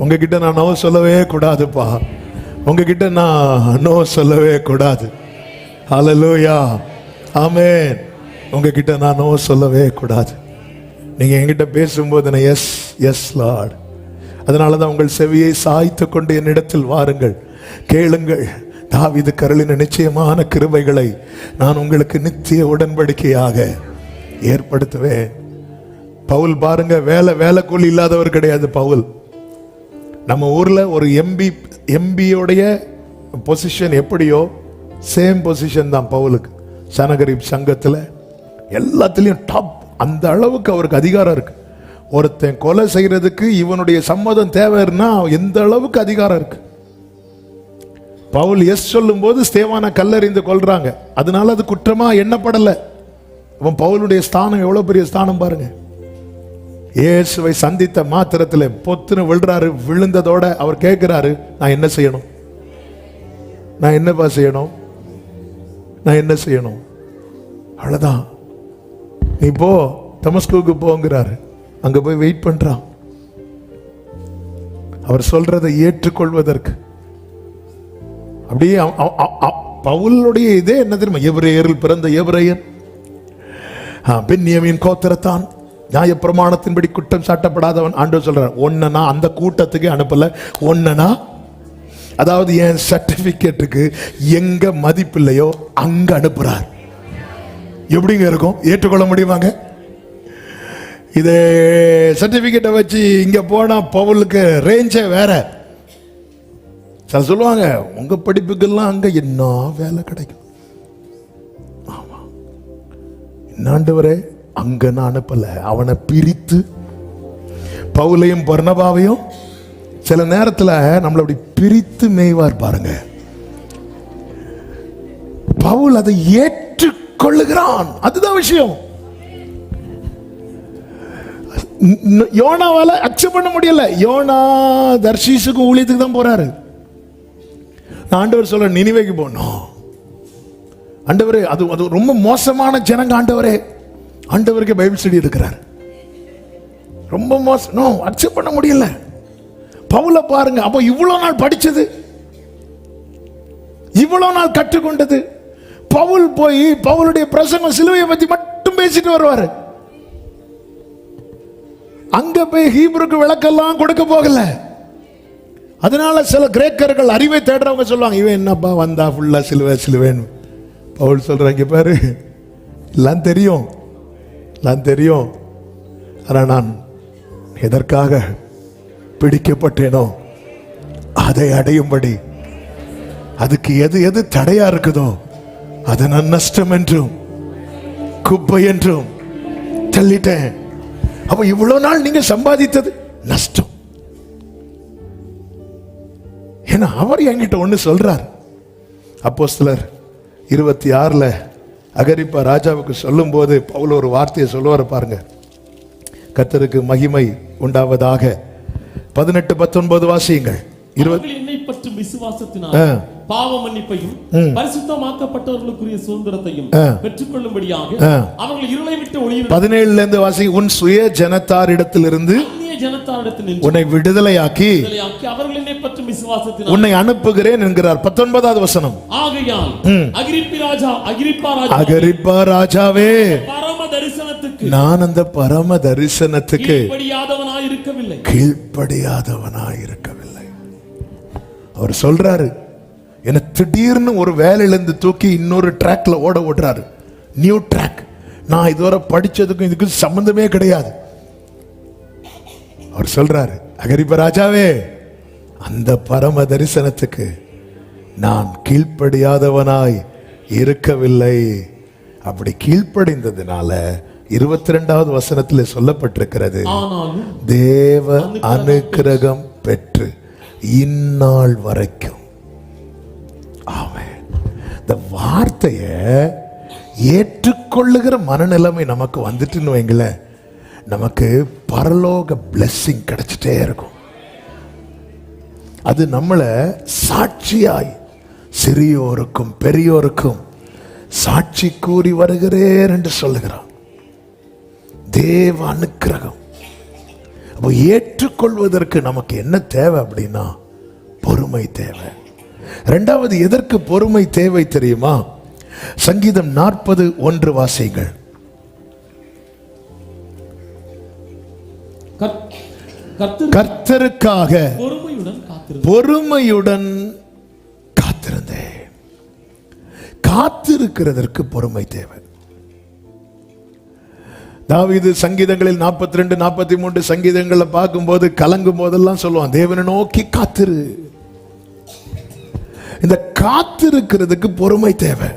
உங்ககிட்ட நான் நோ சொல்லவே கூடாதுப்பா, உங்ககிட்ட நான் நோ சொல்லவே கூடாது. ஹல்லேலூயா, ஆமென். உங்ககிட்ட நான் நோ சொல்லவே கூடாது. நீங்க என்கிட்ட பேசும்போது நான் எஸ் எஸ் லார்ட். அதனாலதான் உங்கள் செவியை சாய்த்து கொண்டு என்னிடத்தில் வாருங்கள், கேளுங்கள், தாவீது கருளின நிச்சயமான கிருபைகளை நான் உங்களுக்கு நித்திய உடன்படிக்கையாக ஏற்படுத்துவேன். பவுல் பாருங்க, வேலை கூலி இல்லாதவர் கிடையாது பவுல். நம்ம ஊர்ல ஒரு எம்பியோடைய பொசிஷன் எப்படியோ சேம் பொசிஷன் தான் பவுலுக்கு. சனகரிப் சங்கத்துல எல்லாத்துலயும் டாப். அந்த அளவுக்கு அவருக்கு அதிகாரம் இருக்கு. ஒருத்தன் கொலை செய்யறதுக்கு இவனுடைய சம்மதம் தேவைன்னா எந்த அளவுக்கு அதிகாரம் இருக்கு. பவுல் எஸ் சொல்லும் போது ஸ்தேவானை கல்லறிந்து கொல்றாங்க. அதனால அது குற்றமா எண்ணப்படல. அவன் பவுலுடைய ஸ்தானம் எவ்வளவு பெரிய ஸ்தானம் பாருங்க. இயேசுவை சந்தித்த மாத்திரத்தில் பொத்துன்னு விழுறாரு. விழுந்ததோட அவர் கேட்கிறாரு, நான் என்ன செய்யணும்? நான் என்னப்பா செய்யணும்? நான் என்ன செய்யணும்? அவ்வளவுதான். நீ போ, தமஸ்குவுக்கு போங்கிறாரு. அங்க போய் வெயிட் பண்றான். அவர் சொல்றதை ஏற்றுக்கொள்வதற்கு. அப்படியே பவுலுடைய இதே என்ன தெரியுமா? எபிரேயரில் பிறந்த எபிரேயன், பென்யமீன் கோத்திரத்தான், நியாய பிரமாணத்தின்படி குற்றம் சாட்டப்படாதவன். ஆண்டவர் சொல்றார், ஒன்னா அந்த கூட்டத்துக்கு அனுப்பல, ஒன்னா அதாவது என் சர்டிபிகேட்டுக்கு எங்க மதிப்பில்லையோ அங்க அனுப்புறார். எப்படிங்க இருக்கும்? ஏற்றுக்கொள்ள முடியுமாங்க? இதே சர்டிபிகேட்டை வச்சு இங்க போனா பவுலுக்கு ரேஞ்சே வேற. சில சொல்லுவாங்க, உங்க படிப்புக்கெல்லாம் அங்க என்ன வேலை கிடைக்கும். ஆமா, என்னாண்டவரே அங்க நான் அனுப்பல. அவனை பிரித்து பவுலையும் பர்னபாவையும் சில நேரத்தில் நம்மளை அப்படி பிரித்து மேய்வார் பாருங்க. பவுல் அதை ஏற்றுக்கொள்ளுகிறான். அதுதான் விஷயம். யோனாவால அக்செப்ட் பண்ண முடியல. யோனா தர்ஷீசுக்கு ஊழியத்துக்கு தான் போறாரு. ஆண்டவர் சொல்ற, நினிவேக்கு போனோம். ஆண்டவரே அது ரொம்ப மோசமான ஜனங்க. ஆண்டவரே, ஆண்டவருக்கு பைபிள் ஸ்டடி எடுக்கிறார். ரொம்ப மோசம். அக்செப்ட் பண்ண முடியல. பவுலை பாருங்க. அப்போ இவ்வளவு நாள் படிச்சது, இவ்வளவு நாள் கற்றுக்கொண்டது. பவுல் போய் பவுலுடைய பிரசங்கம் சிலுவையை பத்தி மட்டும் பேசிட்டு வருவாரு. அங்க போய் ஹீப்ருக்கு விளக்கெல்லாம் கொடுக்க போகல. அதனால சில கிரேக்கர்கள் அறிவை தேடுறவங்க சொல்லுவாங்க, இவன் என்னப்பா வந்தா ஃபுல்லா சிலுவை சிலுவேன்னு. பவுல் சொல்றாங்க, பாரு எல்லாம் தெரியும், எல்லாம் தெரியும். ஆனா நான் எதற்காக பிடிக்கப்பட்டேனோ அதை அடையும்படி, அதுக்கு எது எது தடையா இருக்குதோ அதை நான் நஷ்டம் என்றும் குப்பை என்றும் தள்ளிட்டேன். அப்ப இவ்வளவு நாள் நீங்க சம்பாதித்தது நஷ்டம். ஏன்னா அவர் என்கிட்ட ஒண்ணு சொல்றார். அப்போஸ்தலர் 26 அகிரிப்பா ராஜாவுக்கு சொல்லும் போது பவுல் ஒரு வார்த்தையை சொல்லுவார் பாருங்க. கர்த்தருக்கு மகிமை உண்டாவதாக. 18-19 வாசியுங்கள். என்னை பற்றும் விசுவாசத்தினால் பாவ மன்னிப்பையும் பரிசுத்தமாக்கப்பட்டவர்களுக்குரிய சுதந்திரத்தையும் பெற்றுக்கொள்ளும்படியாக அவர்கள் இருளை விட்டு ஒளியில். 17 இருந்து வாசி. உன் சுய ஜனத்தாரிடத்திலிருந்து உன்னை விடுதலையாக்கி அவர்கள் என்னை பற்றும் விசுவாசத்தினால் உன்னை அனுப்புகிறேன் என்கிறார். 19வது வசனம். ஆகையால் அகிரிப்பா ராஜாவே, பரம தரிசனத்துக்கு நான் அந்த பரம தரிசனத்துக்கு கீழ்ப்படியாதவனாய் இருக்கவில்லை. அவர் சொல்றாரு, என்ன திடீர்னு ஒரு வேலையிலிருந்து தூக்கி இன்னொரு ட்ராக்ல ஓடுறாரு. New track. நான் இதுவரை படிச்சதுக்கும் இதுக்கு சம்பந்தமே கிடையாது. அவர் சொல்றாரு, அகிரிப்பா ராஜாவே, அந்த பரம தரிசனத்துக்கு நான் கீழ்ப்படியாதவனாய் இருக்கவில்லை. அப்படி கீழ்ப்படிந்ததுனால 22வது வசனத்தில் சொல்லப்பட்டிருக்கிறது, தேவ அனுக்கிரகம் பெற்று இந்நாள் வரைக்கும். ஆமென். இந்த வார்த்தையை ஏற்றுக்கொள்ளுகிற மனநிலைமை நமக்கு வந்துட்டுன்னு வைங்களேன், நமக்கு பரலோக பிளெஸிங் கிடைச்சிட்டே இருக்கும். அது நம்மளை சாட்சியாய் சிறியோருக்கும் பெரியோருக்கும் சாட்சி கூறி வருகிறேன் என்று சொல்லுகிறான். தேவ அனுக்கிரகம். அப்போ ஏற்றுக்கொள்வதற்கு நமக்கு என்ன தேவை அப்படின்னா பொறுமை தேவை. இரண்டாவது, எதற்கு பொறுமை தேவை தெரியுமா? சங்கீதம் 40:1 வாசியுங்கள். கர்த்தருக்காக பொறுமையுடன் காத்திருந்தேன். காத்திருக்கிறதற்கு பொறுமை தேவை. தாவீது சங்கீதங்களில் 42 43 சங்கீதங்களை பார்க்கும்போது கலங்கும் போதெல்லாம் சொல்லுவான், தேவனை நோக்கி காத்திரு. இந்த காத்திருக்கிறதுக்கு பொறுமை தேவை.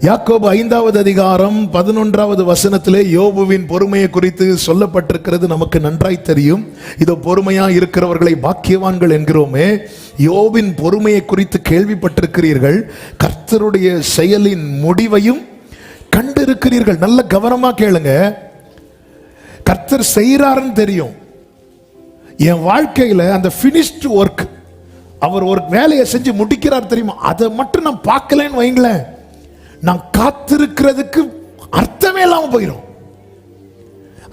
யாக்கோபு 5வது அதிகாரம் 11வது வசனத்திலே யோபுவின் பொறுமையை குறித்து சொல்லப்பட்டிருக்கிறது நமக்கு நன்றாய் தெரியும். இதோ பொறுமையா இருக்கிறவர்களை பாக்கியவான்கள் என்கிறோமே. யோபின் பொறுமையை குறித்து கேள்விப்பட்டிருக்கிறீர்கள், கர்த்தருடைய செயலின் முடிவையும் கண்டிருக்கிறீர்கள். நல்ல கவனமா கேளுங்க. கர்த்தர் செய்யறாருன்னு தெரியும். என் வாழ்க்கையில அந்த பினிஷ்டு ஒர்க், அவர் ஒரு வேலையை செஞ்சு முடிக்கிறார் தெரியுமா, அதை மட்டும் நான் பார்க்கலன்னு வைங்களேன், நான் காத்திருக்கிறதுக்கு அர்த்தமே இல்லாம போயிடும்.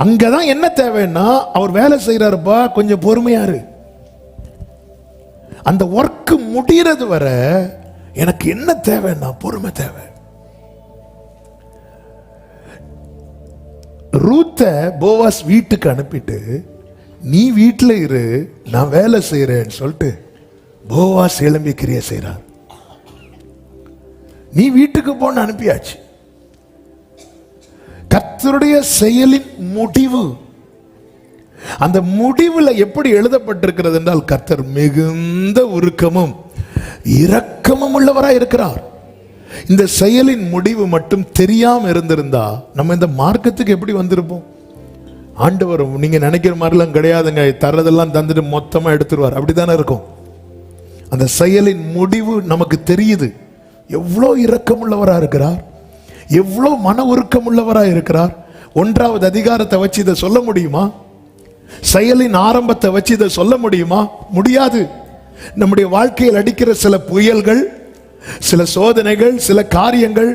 அங்கதான் என்ன தேவைன்னா, அவர் வேலை செய்யறாருப்பா, கொஞ்சம் பொறுமையா இரு. அந்த ஒர்க் முடிகிறது வர எனக்கு என்ன தேவைன்னா பொறுமை தேவை. ரூத்த போவாஸ் வீட்டுக்கு அனுப்பிட்டு, நீ வீட்டில் இரு, நான் வேலை செய்யறேன்னு சொல்லிட்டு போவாஸ் எழும்பி கிரியை செய்யறார். நீ வீட்டுக்கு போன்னு அனுப்பியாச்சு. கர்த்தருடைய செயலின் முடிவு, அந்த முடிவுல எப்படி எழுதப்பட்டிருக்கிறது என்றால், கர்த்தர் மிகுந்த உருக்கமும் இரக்கமும் உள்ளவராய் இருக்கிறார். இந்த செயலின் முடிவு மட்டும் தெரியாம இருந்திருந்தா நம்ம இந்த மார்க்கத்துக்கு எப்படி வந்திருப்போம்? ஆண்டவர் நீங்க நினைக்கிற மாதிரிலாம் கிடையாதுங்க, தரதெல்லாம் தந்துட்டு மொத்தமா எடுத்துருவார், அப்படித்தானே இருக்கும். அந்த செயலின் முடிவு நமக்கு தெரியுது. எவ்வளோ இரக்கமுள்ளவரா இருக்கிறார், எவ்வளோ மன உருக்கம் உள்ளவரா இருக்கிறார். 1வது அதிகாரத்தை வச்சு இதை சொல்ல முடியுமா? செயலின் ஆரம்பத்தை வச்சு இதை சொல்ல முடியுமா? முடியாது. நம்முடைய வாழ்க்கையில் அடிக்கிற சில புயல்கள், சில சோதனைகள், சில காரியங்கள்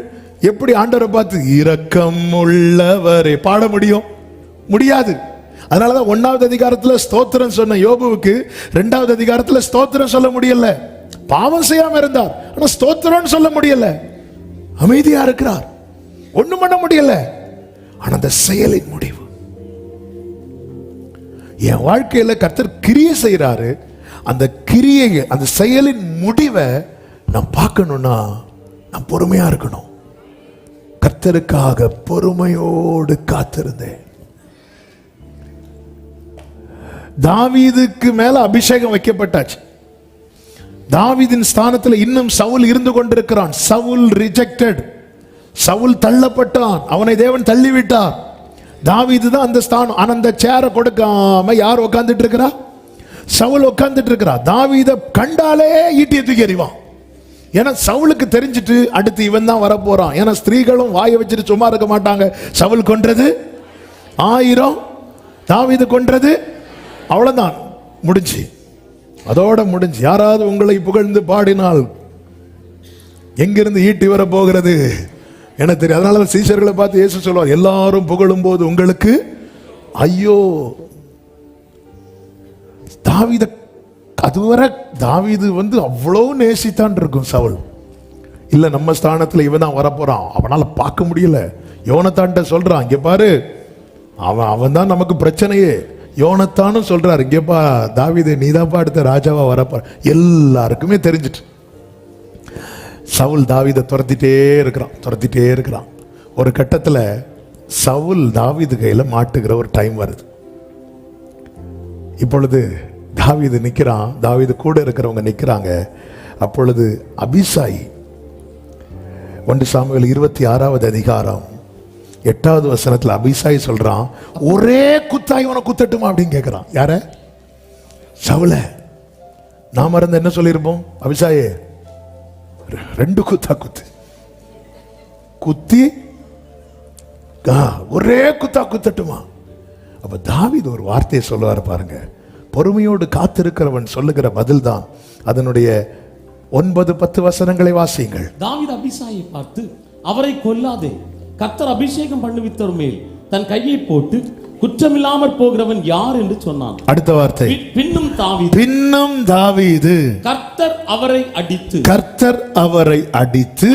எப்படி ஆண்டவரை பார்த்து இரக்கம் உள்ளவரே பாட முடியும்? முடியாது. அதனாலதான் 1வது அதிகாரத்தில் ஸ்தோத்திரம் சொன்ன யோபுவுக்கு 2வது அதிகாரத்தில் ஸ்தோத்திரம் சொல்ல முடியல. பாவம் செய்யாம இருந்தார், ஆனா ஸ்தோத்திரம் சொல்ல முடியல. அமைதியா இருக்கிறார், ஒண்ணும் பண்ண முடியல. ஆனா அந்த செயலின் முடிவு, என் வாழ்க்கையில கர்த்தர் கிரியை செய்யறாரு, அந்த கிரியை, அந்த செயலின் முடிவை நான் பார்க்கணும்னா நான் பொறுமையா இருக்கணும். கர்த்தருக்காக பொறுமையோடு காத்திருந்தேன். தாவீதுக்கு மேல அபிஷேகம் வைக்கப்பட்டாச்சு. தாவீதின் ஸ்தானத்தில் இன்னும் சவுல் இருந்து கொண்டிருக்கிறான். சவுல் ரிஜெக்டட், சவுல் தள்ளப்பட்டான், அவனை தேவன் தள்ளிவிட்டார். தாவீது தான் அந்த ஸ்தானம். ஆனா அந்த சேரை கொடுக்காம யார் உட்கார்ந்துட்டு இருக்கிறா? சவுல் உட்கார்ந்துட்டு இருக்கிறா. தாவீதை கண்டாலே ஈட்டியை தூக்கி எறிவான். ஏன்னா சவுலுக்கு தெரிஞ்சிட்டு அடுத்து இவன் தான் வரப்போறான். ஏன்னா ஸ்திரீகளும் வாயை வச்சுட்டு சும்மா இருக்க மாட்டாங்க. சவுல் கொன்றது 1000, தாவீது கொன்றது அவ்வளவுதான், முடிஞ்சு, அதோட முடிஞ்சு. யாராவது உங்களை புகழ்ந்து பாடினால் எங்கிருந்து ஈட்டி வர போகிறது என தெரியும். அதனால சீஷர்களை பார்த்து இயேசு சொல்வார், எல்லாரும் புகழும் போது உங்களுக்கு ஐயோ. தாவீத அதுவரை தாவீது அவ்வளவு நேசித்தான் இருக்கும் சவுல். இல்ல நம்ம ஸ்தானத்துல இவன் தான் வரப்போறான், அவனால பார்க்க முடியல. யோனத்தான்ட்ட சொல்றான், இங்க பாரு, அவன் தான் நமக்கு பிரச்சனையே. யோனத்தானும் சொல்றாரு, இங்கப்பா தாவீது நீதாப்பா அடுத்த ராஜாவா வரப்போற. எல்லாருக்குமே தெரிஞ்சிட்டு சவுல் தாவீதை துரத்திட்டே இருக்கிறான். ஒரு கட்டத்தில் சவுல் தாவீது கையில மாட்டுகிற ஒரு டைம் வருது. இப்பொழுது தாவீது நிற்கிறான், தாவீது கூட இருக்கிறவங்க நிற்கிறாங்க. அப்பொழுது அபிசாயி 1 சாமுவேல் 26வது அதிகாரம் 8வது வசனத்தில் அபிசாயி சொல்றான், ஒரே குத்தாய் இவனை குத்தட்டுமா அப்படின்னு கேட்கிறான். யார? சவுல. நாம இருந்த என்ன சொல்லியிருப்போம்? அபிசாயே 2 குத்தா குத்தி ஒரே குத்தா குத்தட்டுமா? அப்ப தாவீது ஒரு வார்த்தையை சொல்லுவார் பாருங்க. பொறுமையோடு காத்திருக்கிறவன் சொல்லுகிற பதில் தான். அதனுடைய 9-10 வசனங்களை வாசியுங்கள். தாவீது அபிசாயை பார்த்து, அவரை கொல்லாதே, கர்த்தர் அபிஷேகம் பண்ணுவித்தவர் மேல் தன் கையை போட்டு குற்றமில்லாமற் போகிறவன் யார் என்று சொன்னான். அடுத்த வார்த்தை, பின்னும் தாவீது கர்த்தர் கர்த்தர் அவரை அடித்து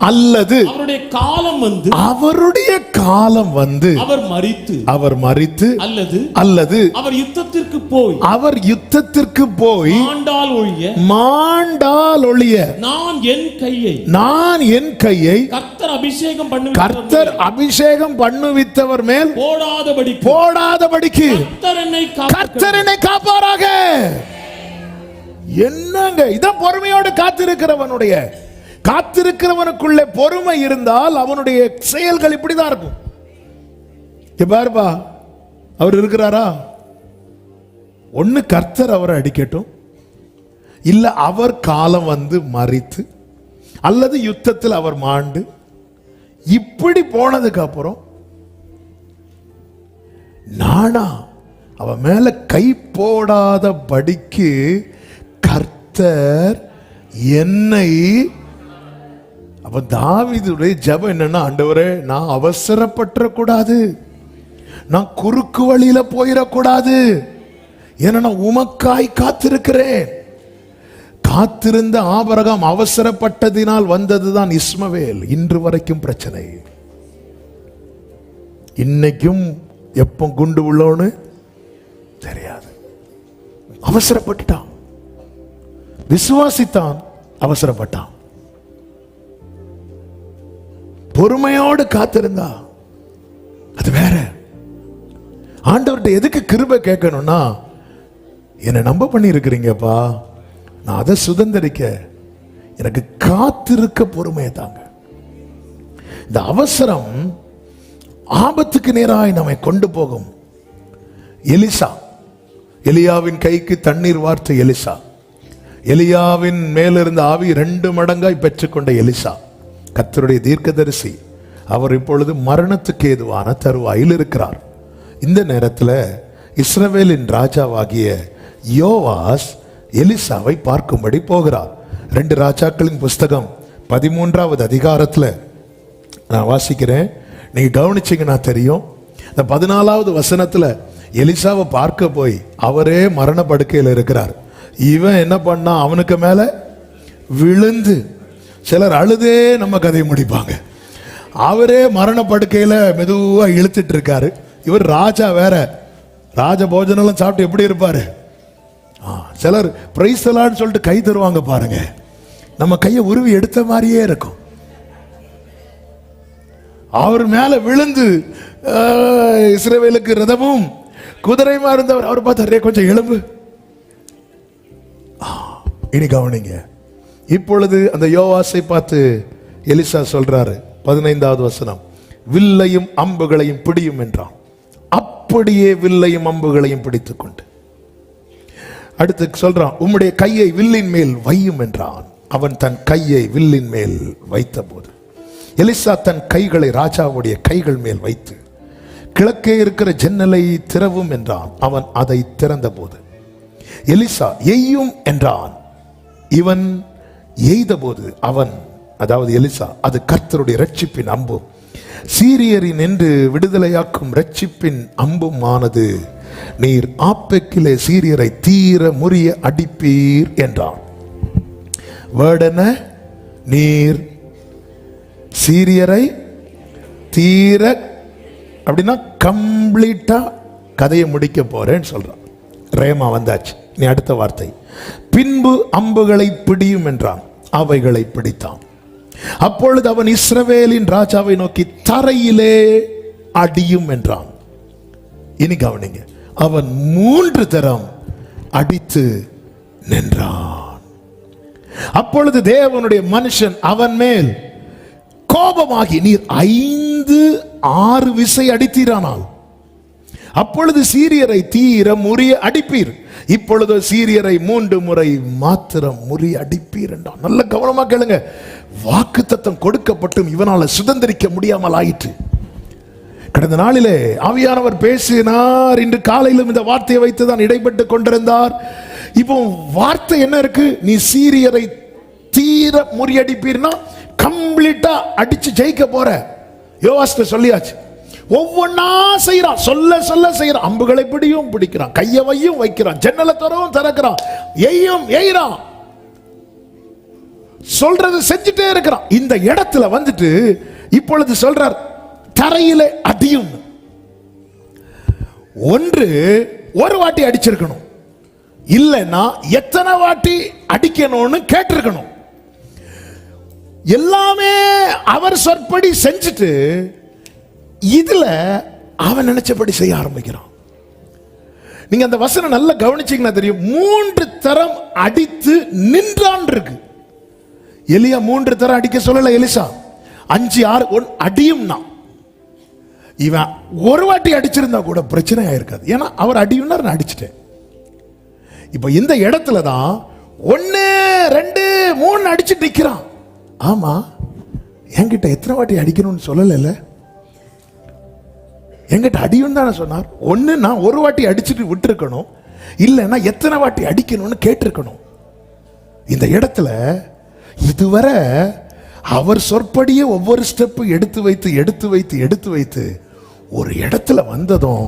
அல்லது அவருடைய காலம் வந்து அவர் மரித்து அல்லது அவர் யுத்தத்திற்கு போய் மாண்டால் ஒழிய நான் என் கையை கர்த்தர் அபிஷேகம் பண்ணுவித்தவர் மேல் போடாதபடிக்கு கர்த்தர் என்னை காப்பாராக. என்னங்க இதான் பொறுமையோடு காத்திருக்கிறவனுக்குள்ளே பொறுமை இருந்தால் அவனுடைய செயல்கள் இப்படிதான் இருக்கும். பாருப்பா, அவர் இருக்கிறாரா? ஒண்ணு கர்த்தர் அவரை அடிக்கட்டும், இல்ல அவர் காலம் வந்து மரித்து, அல்லது யுத்தத்தில் அவர் மாண்டு. இப்படி போனதுக்கு அப்புறம் நானா அவன் மேல கை போடாத படிக்கு கர்த்தர் என்னை. அப்ப தாவீதுடைய ஜெபம் என்னன்னா, ஆண்டவரே நான் அவசரப்பட்டுறக்கூடாது, நான் குறுக்கு வழியில போயிடக்கூடாது, ஏன்னா நான் உமக்காய் காத்திருக்கிறேன். காத்திருந்த ஆபிரகாம் அவசரப்பட்டதினால் வந்ததுதான் இஸ்மவேல். இன்று வரைக்கும் பிரச்சனை. இன்னைக்கும் எப்போ குண்டு உள்ளோன்னு தெரியாது. அவசரப்பட்டுட்டான், விசுவாசித்தான், அவசரப்பட்டான். பொறுமையோடு காத்திருந்தா அது வேற. ஆண்டவர்கிட்ட எதுக்கு கிருபை கேட்கணும்னா, என்னை நம்ப பண்ணி இருக்கிறீங்கப்பா, நான் அதை சுதந்திரிக்க எனக்கு காத்திருக்க பொறுமையை தாங்க. இந்த அவசரம் ஆபத்துக்கு நேராய் நம்மை கொண்டு போகும். எலியாவின் கைக்கு தண்ணீர் வார்த்த எலியாவின் மேலிருந்த ஆவி 2 மடங்காய் பெற்றுக்கொண்ட எலிசா கர்த்தருடைய தீர்க்கதரிசி. அவர் இப்பொழுது மரணத்துக்கு ஏதுவான தருவாயில் இருக்கிறார். இந்த நேரத்தில் இஸ்ரவேலின் ராஜாவாகிய யோவாஸ் எலிசாவை பார்க்கும்படி போகிறார். 2 ராஜாக்களின் புஸ்தகம் 13வது அதிகாரத்தில் நான் வாசிக்கிறேன், நீங்க கவனிச்சீங்கன்னா தெரியும். இந்த 14வது வசனத்துல எலிசாவை பார்க்க போய் அவரே மரண படுக்கையில் இருக்கிறார். இவன் என்ன பண்ணா, அவனுக்கு மேல விழுந்து, சிலர் அழுதே நம்ம கதையை முடிப்பாங்க. அவரே மரண படுக்கையில மெதுவா இழுத்துட்டு இருக்காரு. இவர் ராஜா வேற, ராஜ போஜனம் சாப்பிட்டு எப்படி இருப்பாரு. சிலர் பிரைஸ் எல்லாம் சொல்லிட்டு கை தருவாங்க பாருங்க, நம்ம கையை உருவி எடுத்த மாதிரியே இருக்கும். அவர் மேல விழுந்து இஸ்ரவேலுக்கு ரதமும் குதிரையுமா இருந்தவர். அவர் பார்த்தாரே, கொஞ்சம் எலும்பு. இனி கவனிங்க, இப்பொழுது அந்த யோவாசை பார்த்து எலிசா சொல்றாரு, 15வது வசனம், வில்லையும் அம்புகளையும் பிடியும் என்றான். அப்படியே வில்லையும் அம்புகளையும் பிடித்துக் கொண்டு அடுத்து சொல்றான், உம்முடைய கையை வில்லின் மேல் வையும் என்றான். அவன் தன் கையை வில்லின் மேல் வைத்த போது எலிசா தன் கைகளை ராஜாவுடைய கைகள் மேல் வைத்து கிழக்கே இருக்கிற ஜன்னலை திறவும் என்றான். அவன் அதை திறந்த போது எலிசா எய்யும் என்றான். இவன் எய்த போது அவன், அதாவது எலிசா, அது கர்த்தருடைய ரட்சிப்பின் அம்பும் சீரியரின் என்று விடுதலையாக்கும் ரட்சிப்பின் அம்பும் ஆனது. நீர் ஆப்பெக்கிலே சீரியரை தீர முறிய அடிப்பீர் என்றான். வேர்டன, நீர் சீரியரை தீர, அப்படின்னா கம்ப்ளீட்டா கதையை முடிக்க போறேன்னு சொல்றான். ரேமா வந்தாச்சு. நீ அடுத்த வார்த்தை, பின்பு அம்புகளை பிடியும் என்றான். அவைகளை பிடித்தான். அப்பொழுது அவன் இஸ்ரவேலின் ராஜாவை நோக்கி தரையிலே அடியும் என்றான். இனி கவனிங்க, அவன் 3 தரம் அடித்து நின்றான். அப்பொழுது தேவனுடைய மனுஷன் அவன் மேல் கோபமாகி, நீர் 5-6 விசை அடித்தீரானால் அப்பொழுது சீரியரை தீர முறிய அடிப்பீர். இப்பொழுது சீரியரை 3 முறை மாத்திரம் முறிய அடிப்பீர் என்றான். நல்ல கவனமா கேளுங்க. வாக்குத்தத்தம் கொடுக்கப்பட்டும் இவனால சுதந்திரிக்க முடியாமல் ஆயிற்று. கடந்த நாளிலே ஆவியானவர் பேசினார். இன்று காலையிலும் இந்த வார்த்தையை வைத்துதான் இடைப்பட்டு கொண்டிருந்தார். இப்போ வார்த்தை என்ன இருக்கு? நீ சீரியரை தீர முறியடிப்பீர்னா கம்ப்ளீட்டா அடிச்சு ஜெயிக்க போற. யோவாஸ்ட சொல்லியாச்சு. ஒவ்வொன்னா செய்யறான், சொல்ல சொல்ல செய்யறான். அம்புகளை பிடியும் பிடிக்கிறான், கையை வையும் வைக்கிறான், ஜன்னலை திறவும் திறக்கிறான், எய்யும் எய்கிறான். சொல்றது செஞ்சுட்டே இருக்கிறான். இந்த இடத்துல வந்துட்டு இப்பொழுது சொல்றார், தரையிலே அடியும். ஒன்று ஒரு வாட்டி அடிச்சிருக்கணும், இல்லைன்னா எத்தனை வாட்டி அடிக்கணும்னு கேட்டிருக்கணும். எல்லாமே அவர் சொற்படி செஞ்சுட்டு இதுல அவன் நினைச்சபடி செய்ய ஆரம்பிக்கிறான். நீங்க அந்த வசனம் நல்லா கவனிச்சீங்கன்னா தெரியும், 3 தரம் அடித்து நின்றான் இருக்கு. எலியா 3 தரம் அடிக்க சொல்லல, எலிசா 5 6 அடியும்னா. இவன் ஒரு வாட்டி அடிச்சிருந்தா கூட பிரச்சனை ஆயிருக்காது, ஏன்னா அவர் அடியும்னா நான் அடிச்சிட்டேன். இப்ப இந்த இடத்துல தான் 1 2 3 அடிச்சு நிக்கிறான். ஆமா, என்கிட்ட எத்தனை வாட்டி அடிக்கணும்னு சொல்லல, என்கிட்ட அடியும் தானே சொன்னார். ஒன்று நான் ஒரு வாட்டி அடிச்சுட்டு விட்டுருக்கணும், இல்லைன்னா எத்தனை வாட்டி அடிக்கணும்னு கேட்டிருக்கணும். இந்த இடத்துல இதுவரை அவர் சொற்படியே ஒவ்வொரு ஸ்டெப்பு எடுத்து வைத்து ஒரு இடத்துல வந்ததும்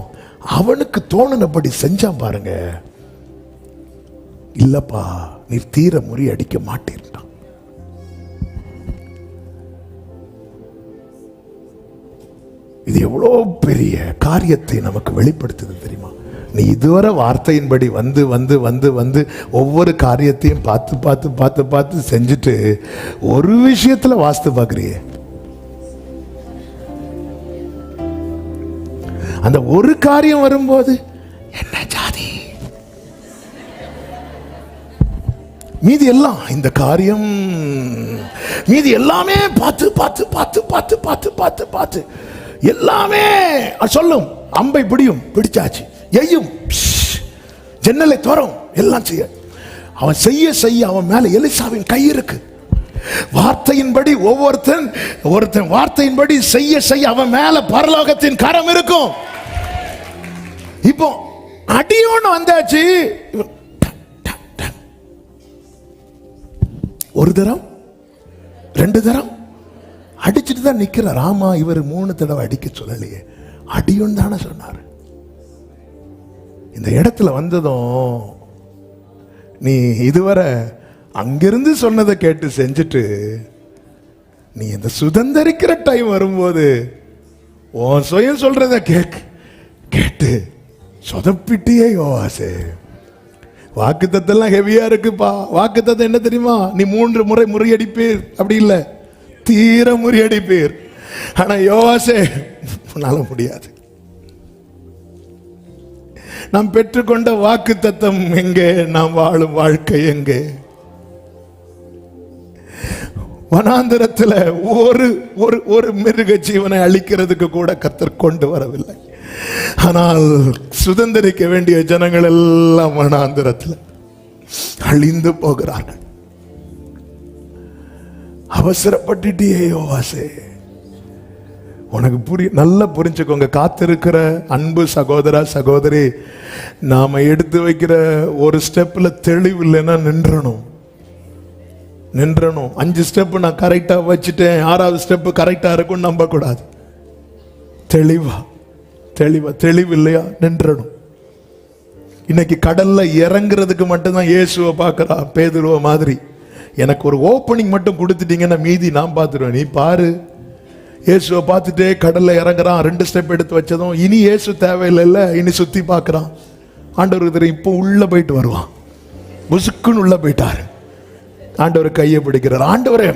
அவனுக்கு தோணுனபடி செஞ்சான் பாருங்க. இல்லப்பா, நீ தீர முறியடிக்க மாட்டேன்ட்டான். இது எவ்வளோ பெரிய காரியத்தை நமக்கு வெளிப்படுத்துது தெரியுமா? நீ இதுவரை வார்த்தையின்படி வந்து வந்து வந்து வந்து ஒவ்வொரு காரியத்தையும் பார்த்து பார்த்து பார்த்து பார்த்து செஞ்சுட்டு ஒரு விஷயத்துல வாஸ்து பார்க்குறியே. அந்த ஒரு காரியம் வரும்போது என்ன ஜாதி, மீதி எல்லாம் இந்த காரியம், மீதி எல்லாமே பார்த்து பார்த்து பார்த்து பார்த்து பார்த்து பார்த்து பார்த்து எல்லாமே சொல்லும். அம்பை பிடியும், பிடிச்சாச்சு, எய்யும், ஜன்னலை தோறும் எல்லாம் செய்ய. அவன் செய்ய செய்ய அவன் மேல எலிசாவின் கை இருக்கு. வார்த்தையின்படி ஒருத்தன் வார்த்தையின்படி செய்ய செய்ய அவன் மேல பரலோகத்தின் கரம் இருக்கும். இப்போ அடியோன்னு வந்தாச்சு. ஒரு தரம் 2 தரம் அடிச்சுட்டு தான் நிக்கிறார். ஆமா, இவர் 3 தடவை அடிக்க சொல்லலையே, அடியும் தானே சொன்னார். இந்த இடத்துல வந்ததும் நீ இதுவரை அங்கிருந்து சொன்னதை கேட்டு செஞ்சுட்டு நீ இந்த சுதந்திரிக்கிற டைம் வரும்போது உன் சுயம் சொல்றத கேட்டு சொதப்பிட்டியே யோவாசே. வாக்குத்தத்தெல்லாம் ஹெவியா இருக்குப்பா. வாக்குத்தத்தம் என்ன தெரியுமா? நீ 3 முறை முறியடிப்பீர், அப்படி இல்லை, தீர முறியடிப்பீர். ஆனா யோவாசே, உன்னால முடியாது. நாம் பெற்றுக்கொண்ட வாக்குத்தத்தம் எங்கே? நாம் வாழும் வாழ்க்கை எங்கே? வனாந்தரத்தில் ஒரு மிருக ஜீவனை அழிக்கிறதுக்கு கூட கர்த்தர் கொண்டு வரவில்லை. ஆனால் சுதந்திரிக்க வேண்டிய ஜனங்கள் எல்லாம் வனாந்தரத்தில் அழிந்து போகிறார்கள். அவசரப்பட்டுட்டியே யோவாசே. உனக்கு நல்லா புரிஞ்சுக்கோங்க. காத்திருக்கிற அன்பு சகோதரா சகோதரி, நாம எடுத்து வைக்கிற ஒரு ஸ்டெப்ல தெளிவு இல்லைன்னா நின்றணும். 5 ஸ்டெப் நான் கரெக்டா வச்சுட்டேன், 6வது ஸ்டெப் கரெக்டா இருக்கும்னு நம்ப கூடாது. தெளிவு இல்லையா நின்றணும். இன்னைக்கு கடல்ல இறங்குறதுக்கு மட்டும்தான் இயேசுவை பார்க்கிறா, பேதுருவ மாதிரி. எனக்கு ஒரு ஓப்பனிங் மட்டும் கொடுத்துட்டீங்கன்னா மீதி நான் பார்த்துருவேன், நீ பாரு. இயேசுவை பார்த்துட்டே கடல்ல இறங்குறான். 2 ஸ்டெப் எடுத்து வச்சதும் இனி இயேசு தேவையில்லை, இனி சுத்தி பார்க்கறான். ஆண்டவருக்கு தெரியும், இப்போ உள்ள போயிட்டு வருவான். புசுக்குன்னு உள்ள போயிட்டாரு. ஆண்டவர் கையை பிடிக்கிறார். ஆண்டவரே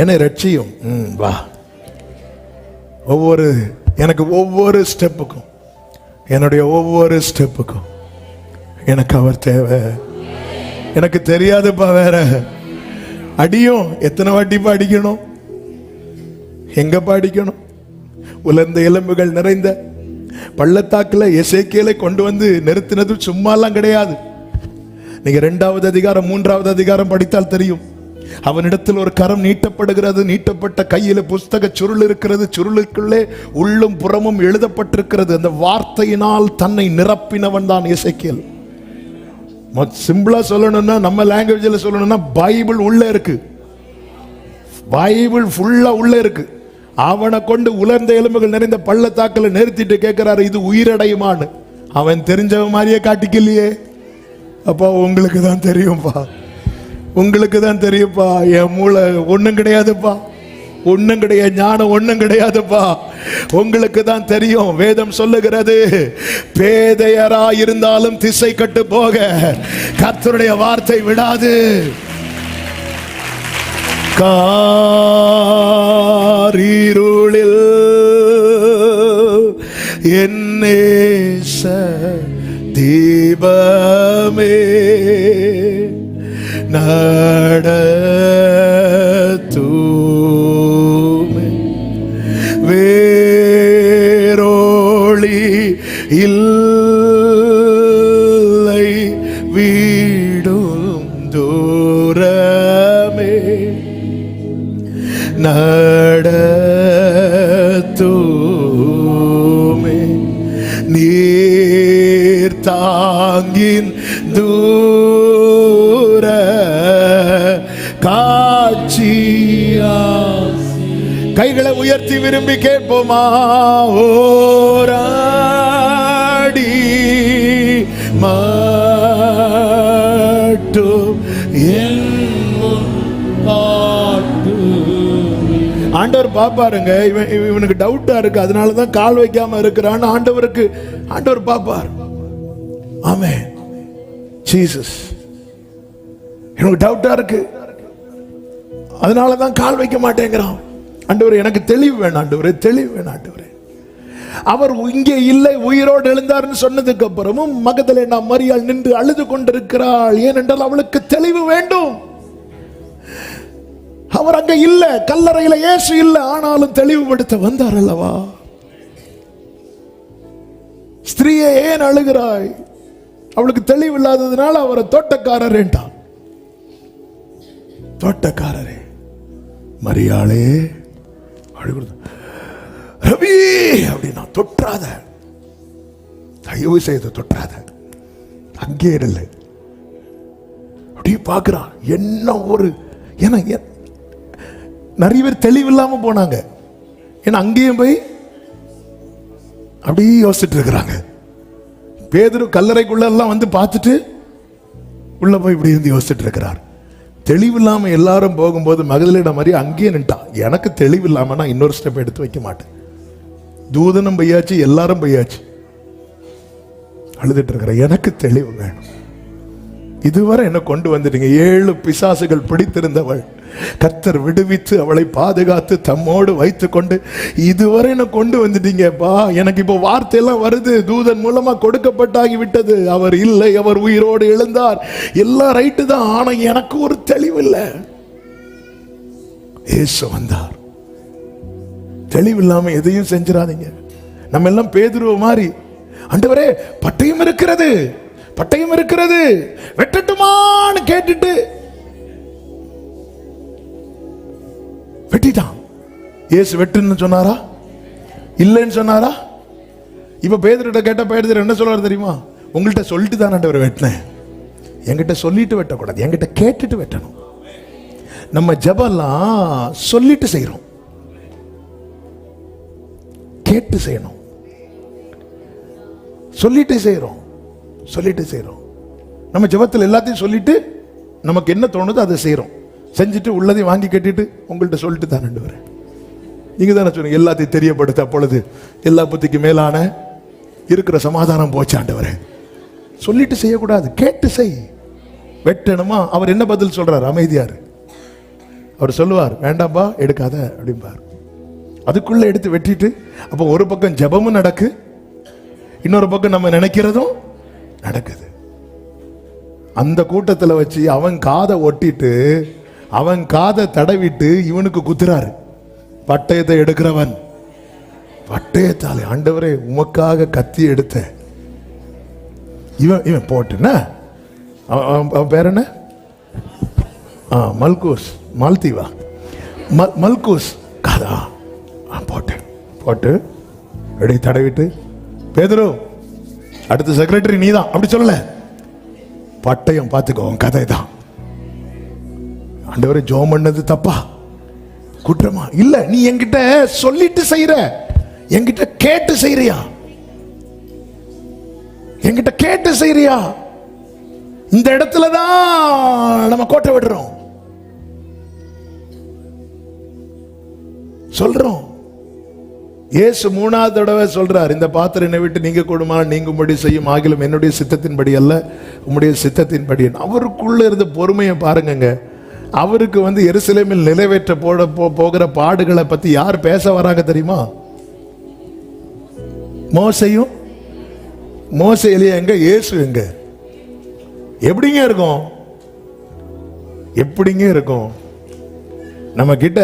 என்னை ரட்சியும், வா. எனக்கு ஒவ்வொரு ஸ்டெப்புக்கும், என்னுடைய ஒவ்வொரு ஸ்டெப்புக்கும் எனக்கு அவர் தேவை. எனக்கு தெரியாதுப்பா வேற. அடியும் எத்தனை வாட்டிப்பா அடிக்கணும், எங்கப்பா அடிக்கணும்? உலர்ந்த எலும்புகள் நிறைந்த பள்ளத்தாக்குல எசேக்கியேலை கொண்டு வந்து நிறுத்தினது சும்மாலாம் கிடையாது. நீங்க 2வது அதிகாரம் 3வது அதிகாரம் படித்தால் தெரியும். அவனிடத்தில் ஒரு கரம் நீட்டப்படுகிறது. நீட்டப்பட்ட கையில புஸ்தக சுருள் இருக்கிறது. சுருளுக்குள்ளே உள்ளும் புறமும் எழுதப்பட்டிருக்கிறது. அந்த வார்த்தையினால் தன்னை நிரப்பினவன் தான் எசேக்கியேல். சிம்பிளா சொல்லணும்னா, நம்ம லாங்குவேஜ்ல சொல்லணும்னா, பைபிள் உள்ள இருக்கு. பைபிள் ஃபுல்லா உள்ள இருக்கு. அவனை கொண்டு உலர்ந்த எலும்புகள் நிறைந்த பள்ளத்தாக்கில் நிறுத்திட்டு கேட்கிறாரு, இது உயிரடையுமான்னு. அவன் தெரிஞ்சவன் மாதிரியே காட்டிக்கலையே. அப்பா உங்களுக்கு தான் தெரியும்பா, உங்களுக்கு தான் தெரியுப்பா, என் மூளை ஒண்ணும் கிடையாதுப்பா, ஒண்ணும் கிடையாது, ஞானம் ஒண்ணும் கிடையாதுப்பா, உங்களுக்கு தான் தெரியும். வேதம் சொல்லுகிறது, பேதையரா இருந்தாலும் திசை கட்டு போக கர்த்தருடைய வார்த்தை விடாது. காரிருளில் என்னேச தீபமே நடத்துமே, வேரோளி இல்லை வீடும் தூரமே நடத்துமே, நீர் தாங்கின் தூர காட்சியா. கைகளை உயர்த்தி விரும்பி கேட்போமா? ஓராடி மட்டும் என் ஆண்டவர் பாப்பாருங்க. இவனுக்கு டவுட்டா இருக்கு, அதனாலதான் கால் வைக்காம இருக்கிறான்னு ஆண்டவர் பாப்பார். ஆமென். ஜீசஸ், எனக்கு டவுட்டா இருக்கு, அதனாலதான் கால் வைக்க மாட்டேங்கிறான். ஆண்டவர் எனக்கு தெளிவு வேணும், ஆண்டவரே தெளிவு வேணும் ஆண்டவரே. அவர் இங்கே இல்லை, உயிரோடு எழுந்தார்னு சொன்னதுக்கு அப்புறமும் மகதலேனா மரியாள் நின்று அழுது கொண்டிருக்கிறாள். ஏனென்றால் அவளுக்கு தெளிவு வேண்டும். அவர் அங்க இல்ல, கல்லறையில இயேசு இல்ல, ஆனாலும் தெளிவுபடுத்த வந்தார் அல்லவா. ஸ்திரீயே ஏன் அழுகிறாய்? அவளுக்கு தெளிவு இல்லாததுனால அவரை தோட்டக்காரர் என்றான். தோட்டக்காரரே, மரியாளே அழுகிறது, ரவி அப்படின்னா தொற்றாத, தயவு செய்து தொற்றாத, அங்கே இல்லை. அப்படியே பார்க்கிறான். என்ன ஒரு, ஏன்னா நிறைய பேர் தெளிவு இல்லாம போனாங்க. ஏன்னா அங்கேயும் போய் அப்படியே யோசிச்சுட்டு இருக்கிறாங்க. பேதுரு கல்லறைக்குள்ள எல்லாம் வந்து பார்த்துட்டு உள்ள போய் இப்படி இருந்து யோசிச்சுட்டு இருக்கிறார். தெளிவு இல்லாம எல்லாரும் போகும்போது மகதலேனா மாதிரி அங்கேயே நின்ட்டான். எனக்கு தெளிவு இல்லாம நான் இன்னொரு ஸ்டெப் எடுத்து வைக்க மாட்டேன். தூதனும் பையாச்சு, எல்லாரும் பையாச்சு, அழுதுட்டு இருக்கிற எனக்கு தெளிவு வேணும். இதுவரை என்ன கொண்டு வந்துட்டீங்க. 7 பிசாசுகள் பிடித்திருந்தவள் கர்த்தர் விடுவித்து அவளை பாதுகாத்து தம்மோடு வைத்து கொண்டு இதுவரை என்ன கொண்டு வந்துட்டீங்கப்பா. எனக்கு இப்போ வார்த்தையெல்லாம் வருது, தூதன் மூலமா கொடுக்கப்பட்டாகி விட்டது. அவர் இல்லை, அவர் உயிரோடு எழுந்தார், எல்லாம் ரைட்டு தான். ஆனா எனக்கு ஒரு தெளிவு இல்லை. இயேசு வந்தார். தெளிவு இல்லாம எதையும் செஞ்சிடாதீங்க. நம்ம எல்லாம் பேதுருவ மாதிரி, ஆண்டவரே பட்டயம் இருக்கிறது, பட்டயம் இருக்கிறது, வெட்டட்டுமான்னு கேட்டுட்டு வெட்டிட்டான். இயேசு வெட்டுன்னு சொன்னாரா? இல்லைன்னு சொன்னாரா? இப்ப பேதுருட்ட கேட்ட பேதுரு என்ன சொல்றாரு தெரியுமா? உங்கள்கிட்ட சொல்லிட்டு தான் ஆண்டவர் வெட்டினேன். என்கிட்ட சொல்லிட்டு வெட்டக்கூடாது, என்கிட்ட கேட்டுட்டு வெட்டணும். நம்ம ஜெபம்லாம் சொல்லிட்டு செய்யறோம், கேட்டு செய்யணும். சொல்லிட்டு செய்யறோம், சொல்லிட்டு செய்யறோம். நம்ம ஜெபத்தில் எல்லாத்தையும் சொல்லிட்டு நமக்கு என்ன தோணுதோ அதை செய்யறோம். செஞ்சுட்டு உள்ளதையும் வாங்கி கட்டிட்டு உங்கள்கிட்ட சொல்லிட்டு தான் ஆண்டவரே. நீங்க தானே சொன்னீங்க எல்லாத்தையும் தெரியப்படுத்த, அப்பொழுது எல்லா புத்திக்கு மேலான இருக்கிற சமாதானம் போச்சு ஆண்டவரே. சொல்லிட்டு செய்யக்கூடாது, கேட்டு செய். வெட்டணுமா? அவர் என்ன பதில் சொல்றாரு? அமைதியாரு. அவர் சொல்லுவார், வேண்டாம்பா எடுக்காத அப்படிம்பார். அதுக்குள்ள எடுத்து வெட்டிட்டு, அப்போ ஒரு பக்கம் ஜெபமும் நடக்கு, இன்னொரு பக்கம் நம்ம நினைக்கிறதும் நடக்குது. அந்த கூட்டத்தில் வச்சு அவன் காதை ஒட்டிட்டு அவன் காதை தடவிட்டு இவனுக்கு குத்துறாரு. பட்டயத்தை எடுக்கிறவன் பட்டயத்தாலே, ஆண்டவரே உமக்காக கத்தி எடுத்த இவன் போட்டுன்னா, அவன் பேர் என்ன? மல்கூஸ், மால்தீவா, மல்கூஸ் காதா போட்டு எடை தடவிட்டு, பேதுரு அடுத்த செக்ரட்டரி நீதான் அப்படி சொல்லல, பட்டயம் பார்த்துக்கோ, கதை தான். ஆண்டவரே ஜோம் பண்ணது தப்பா குற்றமா? இல்ல, நீ என்கிட்ட சொல்லிட்டு செய்யற, என்கிட்ட கேட்டு செய்யறியா? என்கிட்ட கேட்டு செய்யறியா? இந்த இடத்துல தான் நம்ம கோட்டை விடுறோம், சொல்றோம். இயேசு 3வது தடவை சொல்றார், இந்த பாத்திரம் என்னை விட்டு நீங்க கூடுமா நீங்கும்படி செய்யும், ஆகிலும் என்னுடைய சித்தத்தின்படி அல்ல உம்முடைய சித்தத்தின்படி. அவருக்குள்ள இருந்த பொறுமையை பாருங்க. அவருக்கு எருசலேமில் நிறைவேற்ற போகிற பாடுகளை பத்தி யார் பேச வராங்க தெரியுமா? மோசையும் மோசே எலியா எங்க, இயேசு எங்க? எப்படிங்க இருக்கும்? எப்படிங்க இருக்கும்? நம்ம கிட்ட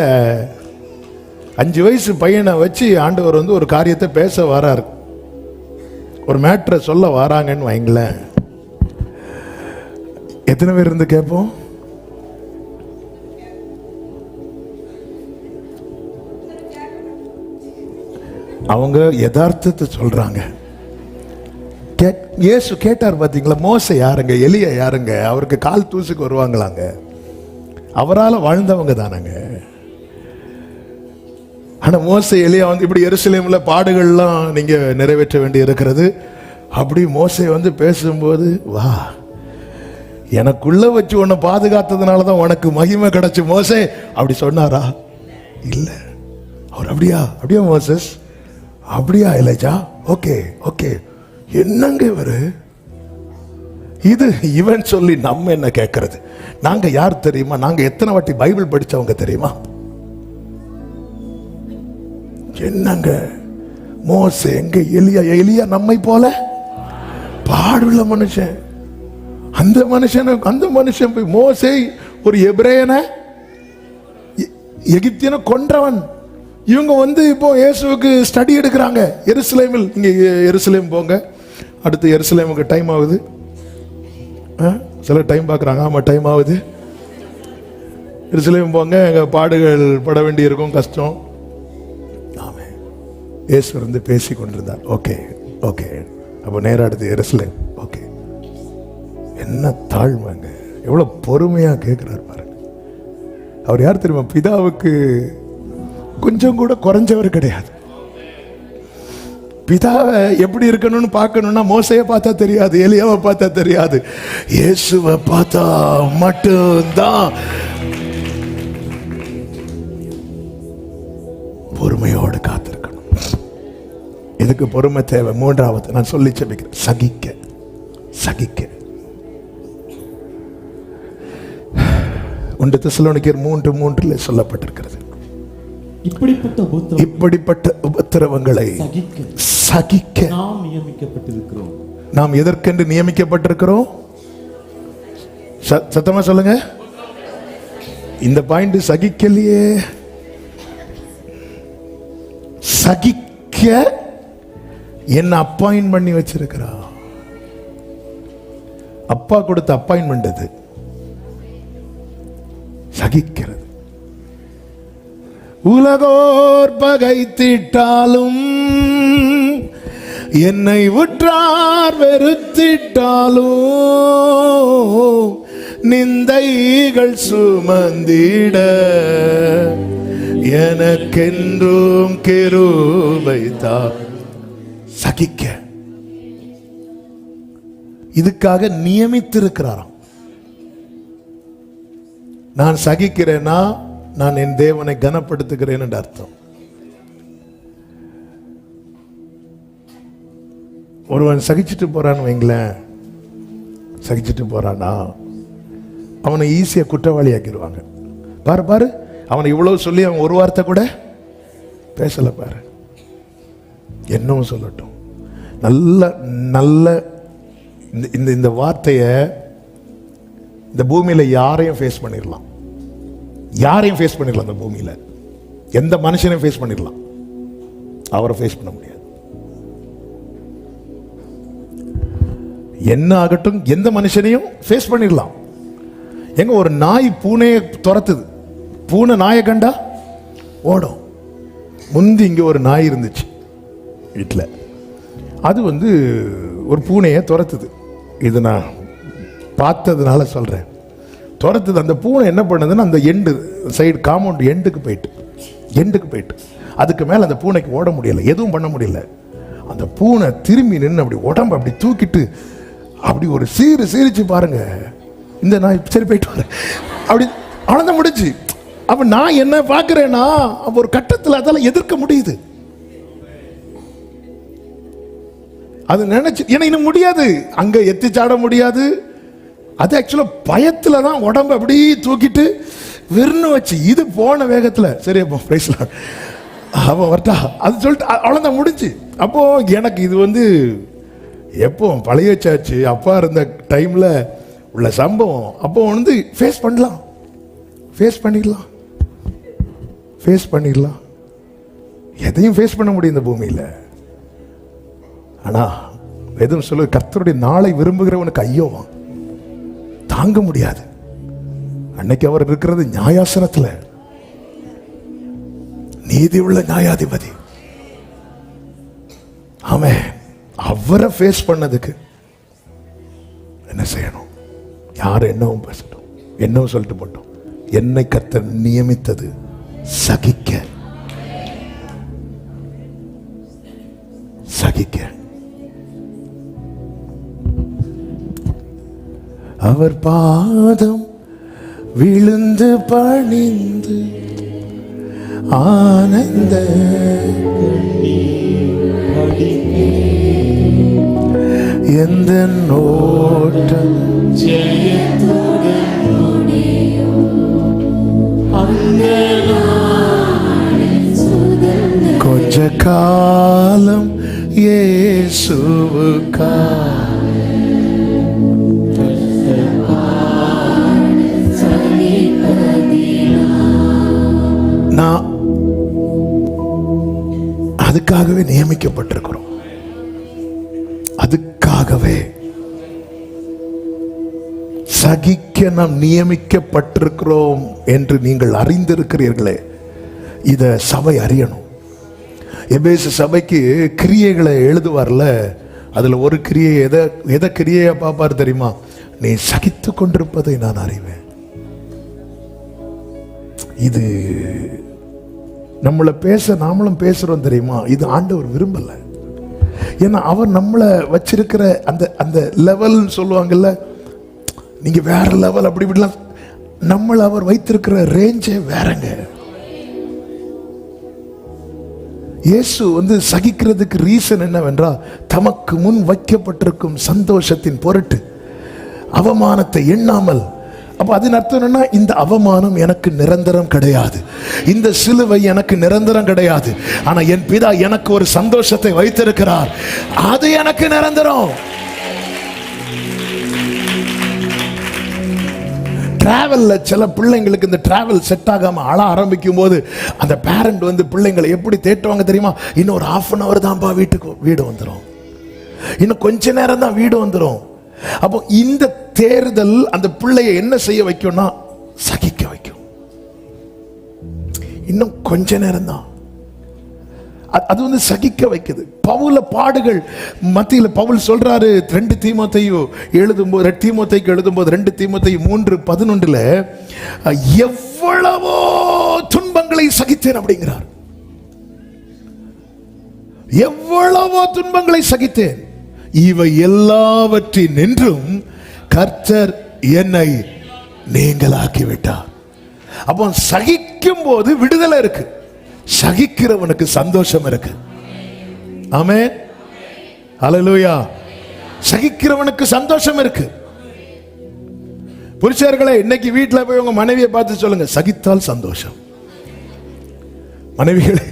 5 வயசு பையனை வச்சு ஆண்டவர் ஒரு காரியத்தை பேச வராரு, ஒரு மேட்ரை சொல்ல வராங்கன்னு வைங்களேன். எத்தனை பேர் இருந்து கேட்போம்? அவங்க யதார்த்தத்தை சொல்றாங்க. இயேசு கேட்டார் பாத்தீங்களா, மோசே யாருங்க, எலியா யாருங்க? அவருக்கு கால் தூசுக்கு வருவாங்களாங்க, அவரால் வாழ்ந்தவங்க தானங்க. ஆனா மோசே எலியா இப்படி எருசலேம்ல பாடுகள்லாம் நீங்க நிறைவேற்ற வேண்டி இருக்கிறது. அப்படி மோசே பேசும்போது, வா எனக்குள்ள வச்சு உன்னை பாதுகாத்ததுனாலதான் உனக்கு மகிமை கிடைச்சு மோசே அப்படி சொன்னாரா? இல்ல. அவர் அப்படியா அப்படியா மோசஸ், அப்படியா எலியா, ஓகே ஓகே. என்னங்க இவரு, இது இவன் சொல்லி நம்ம என்ன கேட்கறது? நாங்க யார் தெரியுமா? நாங்க எத்தனை வாட்டி பைபிள் படிச்சவங்க தெரியுமா? என்னங்க மோசே எங்க, எலியா எலியா நம்மை போல பாடுள்ள மனுஷன். அந்த மனுஷன் போய் மோசே ஒரு எபிரேயனை எகிப்தியனை கொன்றவன். இவங்க இப்போ இயேசுவுக்கு ஸ்டடி எடுக்கிறாங்க எருசலேமில். இங்க எருசலேம் போங்க, அடுத்து எருசலேமுக்கு டைம் ஆகுது. சில டைம் பார்க்குறாங்க, ஆமா டைம் ஆகுது, எருசலேம் போங்க, எங்க பாடுகள் பட வேண்டி இருக்கும், கஷ்டம். ஆமே, இயேசு பேசி கொண்டிருந்தார். ஓகே ஓகே, அப்போ நேரம் அடுத்து எருசலேம். ஓகே, என்ன தாழ்மைங்க, எவ்வளவு பொறுமையா கேட்கிறார் பாருங்க. அவர் யார் தெரியுமா? பிதாவுக்கு கொஞ்சம் கூட குறைஞ்சவர் கிடையாது. பிதாவை எப்படி இருக்கணும்னு பார்க்கணும்னா மோசையை பார்த்தா தெரியாது, எலியாவை பார்த்தா தெரியாது, இயேசுவை பார்த்தா மட்டும்தான். பொறுமையோடு காத்திருக்கணும். இதுக்கு பொறுமை தேவை. 3வது நான் சொல்லி செபிக்கிறேன், சகிக்க. சகிக்க 1 தெசலோனிக்கேயர் 3:3 சொல்லப்பட்டிருக்கிறது, இப்படிப்பட்ட உபத்திரவங்களை சகிக்க நாம் நியமிக்கப்பட்டிருக்கிறோம். நாம் எதற்கென்று நியமிக்கப்பட்டிருக்கிறோம்? சத்தமா சொல்லுங்க. இந்த பாயிண்ட் சகிக்கலையே. சகிக்க என்ன அப்பாயின்ட் பண்ணி வச்சிருக்கிறா. அப்பா கொடுத்த அப்பாயின்மெண்ட் அது, சகிக்கிறது. உலகோர் பகைத்திட்டாலும் என்னை உற்றார் வெறுத்திட்டாலும் நிந்தைகள் சுமந்திட எனக்கென்றும் கிருபை தார். சகிக்க இதுக்காக நியமித்திருக்கிறாராம். நான் சகிக்கிறேன்னா நான் என் தேவனை கனப்படுத்துகிறேன் என்று அர்த்தம். ஒருவன் சகிச்சுட்டு போறான்னு வைங்களேன், சகிச்சுட்டு போறானா அவனை ஈஸியா குற்றவாளி ஆக்கிடுவாங்க. பாரு பாரு, அவனை இவ்வளவு சொல்லி அவன் ஒரு வார்த்தை கூட பேசல பாரு, என்னவும் சொல்லட்டும். நல்ல நல்ல இந்த வார்த்தையை இந்த பூமியில யாரையும் ஃபேஸ் பண்ணிடலாம், யாரையும் ஃபேஸ் பண்ணிடலாம். அந்த பூமியில எந்த மனுஷனையும் ஃபேஸ் பண்ணிடலாம், அவரை ஃபேஸ் பண்ண முடியாது. என்ன ஆகட்டும், எந்த மனுஷனையும் ஃபேஸ் பண்ணிடலாம். எங்க ஒரு நாய் பூனையை துரத்துது, பூனை நாயை கண்டா ஓடும். முந்தி இங்க ஒரு நாய் இருந்துச்சு வீட்டில், அது ஒரு பூனையை துரத்துது. இது நான் பார்த்ததுனால சொல்றேன். துரத்துது. அந்த பூனை என்ன பண்ணுதுன்னா அந்த எண்டு சைடு காம்பவுண்ட் எண்டுக்கு போயிட்டு அதுக்கு மேலே அந்த பூனைக்கு ஓட முடியல, எதுவும் பண்ண முடியல. அந்த பூனை திரும்பி நின்று அப்படி உடம்பு அப்படி தூக்கிட்டு அப்படி ஒரு சிரிச்சு பாருங்க, இந்த நாய் சரி போயிட்டு வரேன் அப்படி அவ்வளோதான் முடிஞ்சு. அப்ப நான் என்ன பார்க்கிறேன்னா, அப்ப ஒரு கட்டத்தில் அதெல்லாம் எதிர்க்க முடியுது. அது நினைச்சு ஏன்னா இன்னும் முடியாது, அங்க எத்தி சாட முடியாது. அது ஆக்சுவலா பயத்துல தான் உடம்பு அப்படி தூக்கிட்டு வெறுன்னு வச்சு, இது போன வேகத்துல சரி அப்போ பிரைஸ்லாம் அவன் வரட்டா அது சொல்லிட்டு அவ்வளோதான் முடிஞ்சு. அப்போ எனக்கு இது எப்போ பழைய சாச்சு அப்பா இருந்த டைம்ல உள்ள சம்பவம். அப்போ ஃபேஸ் பண்ணிடலாம், எதையும் ஃபேஸ் பண்ண முடியும் இந்த பூமியில். ஆனா வேதம் சொல்லு, கர்த்தருடைய நாளை விரும்புகிறவனுக்கு ஐயோவான், தாங்க முடியாது. அன்னைக்கு அவர் இருக்கிறது நியாயாசனத்துல, நீதி உள்ள நியாயாதிபதி. ஆமென். அவரை ஃபேஸ் பண்ணதுக்கு என்ன செய்யணும்? யார் என்னவும் பேசட்டும், என்னவும் சொல்லிட்டு போட்டோம். என்னை கர்த்தர் நியமித்தது சகிக்க. அவர் பாதம் விழுந்து பணிந்து ஆனந்த எந்த நோட்டம் கொஞ்ச காலம் இயேசுவுக்கா நான் அதுக்காகவே நியமிக்கப்பட்டிருக்கிறோம். அதுக்காகவே சகிக்க நாம் நியமிக்கப்பட்டிருக்கிறோம் என்று நீங்கள் அறிந்திருக்கிறீர்களே. இத சபை அறியணும். எபேசு சபைக்கு கிரியைகளை எழுதுவார்ல, அதுல ஒரு கிரியை எதை கிரியையா பார்ப்பார் தெரியுமா? நீ சகித்து கொண்டிருப்பதை நான் அறிவேன். இது நம்மளை நாமளும் பேசுறோம் தெரியுமா? இது ஆண்டவர் விரும்பல. ஏன்னா அவர் நம்மளை வச்சிருக்கிற அந்த லெவல் சொல்லுவாங்கல்ல, நீங்க வேற லெவல் அப்படி இப்படிலாம். நம்மளை அவர் வைத்திருக்கிற ரேஞ்சே வேறங்க. இயேசு சகிக்கிறதுக்கு ரீசன் என்னவென்றால், தமக்கு முன் வைக்கப்பட்டிருக்கும் சந்தோஷத்தின் பொருட்டு அவமானத்தை எண்ணாமல். அப்ப அதன் அர்த்தம் என்னன்னா, இந்த அவமானம் எனக்கு நிரந்தரம் கிடையாது, இந்த சிலுவை எனக்கு நிரந்தரம் கிடையாது. ஆனா என் பிதா எனக்கு ஒரு சந்தோஷத்தை வைத்திருக்கிறார், அது எனக்கு நிரந்தரம். டிராவல்ல சில பிள்ளைங்களுக்கு இந்த டிராவல் செட் ஆகாம அழ ஆரம்பிக்கும் போது அந்த பேரண்ட் பிள்ளைங்களை எப்படி தேட்டுவாங்க தெரியுமா? இன்னும் ஒரு 1/2 hour தான்ப்பா வீடு வந்துடும், இன்னும் கொஞ்ச நேரம் தான் வீடு வந்துடும். அப்போ இந்த தேர்தல் அந்த பிள்ளையை என்ன செய்ய வைக்கும்னா, சகிக்க வைக்கும். இன்னும் கொஞ்ச நேரம் தான், அது சகிக்க வைக்குது. பவுல பாடுகள் மத்தியில் பவுல் சொல்றாரு 2 தீமோத்தேயு எழுதும்போது 2 தீமோத்தேயு 3:11 எவ்வளவோ துன்பங்களை சகித்தேன் அப்படிங்கிறார். எவ்வளவோ துன்பங்களை சகித்தேன், இவை எல்லாவற்றின் நின்றும் கர்த்தர் என்னை நீங்களாக்கிவிட்டார். அப்போ சகிக்கும் போது விடுதலை இருக்கு, சகிக்கிறவனுக்கு சந்தோஷம் இருக்கு. ஆமென், ஹல்லேலூயா. சகிக்கிறவனுக்கு சந்தோஷம் இருக்கு. புருஷர்களே, இன்னைக்கு வீட்டுல போய் உங்க மனைவியை பார்த்து சொல்லுங்க, சகித்தால் சந்தோஷம். மனைவிகளே,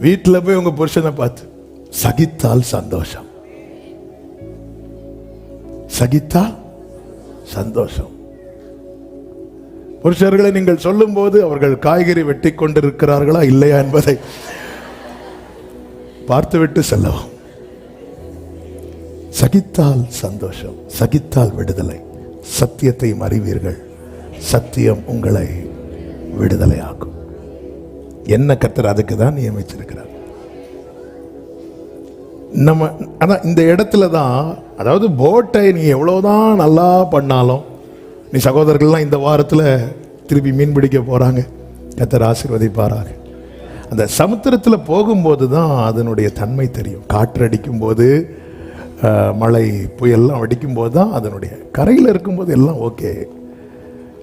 வீட்டுல போய் உங்க புருஷனை பார்த்து, சகித்தால் சந்தோஷம். சகித்தால் சந்தோஷம். புருஷர்களை நீங்கள் சொல்லும் போது அவர்கள் காய்கறி வெட்டி கொண்டிருக்கிறார்களா இல்லையா என்பதை பார்த்துவிட்டு செல்லவும். சகித்தால் சந்தோஷம், சகித்தால் விடுதலை. சத்தியத்தை அறிவீர்கள், சத்தியம் உங்களை விடுதலை ஆக்கும். என்ன கர்த்தர் அதுக்கு தான் நியமிச்சிருக்கிறார். நம்ம அதான் இந்த இடத்துல தான், அதாவது போட்டை நீ எவ்வளவுதான் நல்லா பண்ணாலும், நீ சகோதரர்கள்லாம் இந்த வாரத்தில் திருப்பி மீன் பிடிக்க போறாங்க, கர்த்தர் ஆசீர்வதிப்பாராக. அந்த சமுத்திரத்தில் போகும்போது தான் அதனுடைய தன்மை தெரியும். காற்று அடிக்கும் போது மழை புயல்லாம் வெடிக்கும் போது தான் அதனுடைய கரையில் இருக்கும்போது எல்லாம் ஓகே.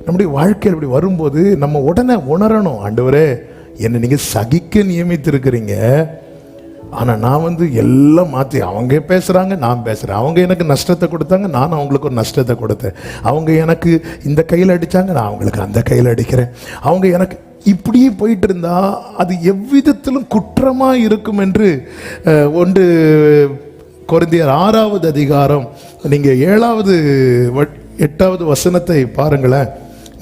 நம்முடைய வாழ்க்கையில் இப்படி வரும்போது நம்ம உடனே உணரணும், ஆண்டவரே என்னை நீங்கள் சகிக்க நியமித்திருக்கிறீங்க, ஆனால் நான் எல்லாம் மாற்றி, அவங்க பேசுகிறாங்க நான் பேசுகிறேன், அவங்க எனக்கு நஷ்டத்தை கொடுத்தாங்க நான் அவங்களுக்கு ஒரு நஷ்டத்தை கொடுத்தேன், அவங்க எனக்கு இந்த கையில் அடித்தாங்க நான் அவங்களுக்கு அந்த கையில் அடிக்கிறேன், அவங்க எனக்கு இப்படியே போயிட்டு இருந்தா அது எவ்விதத்திலும் குற்றமாக இருக்கும் என்று 1 கொரிந்தியர் 6வது அதிகாரம் நீங்கள் 7வது 8வது வசனத்தை பாருங்களேன்.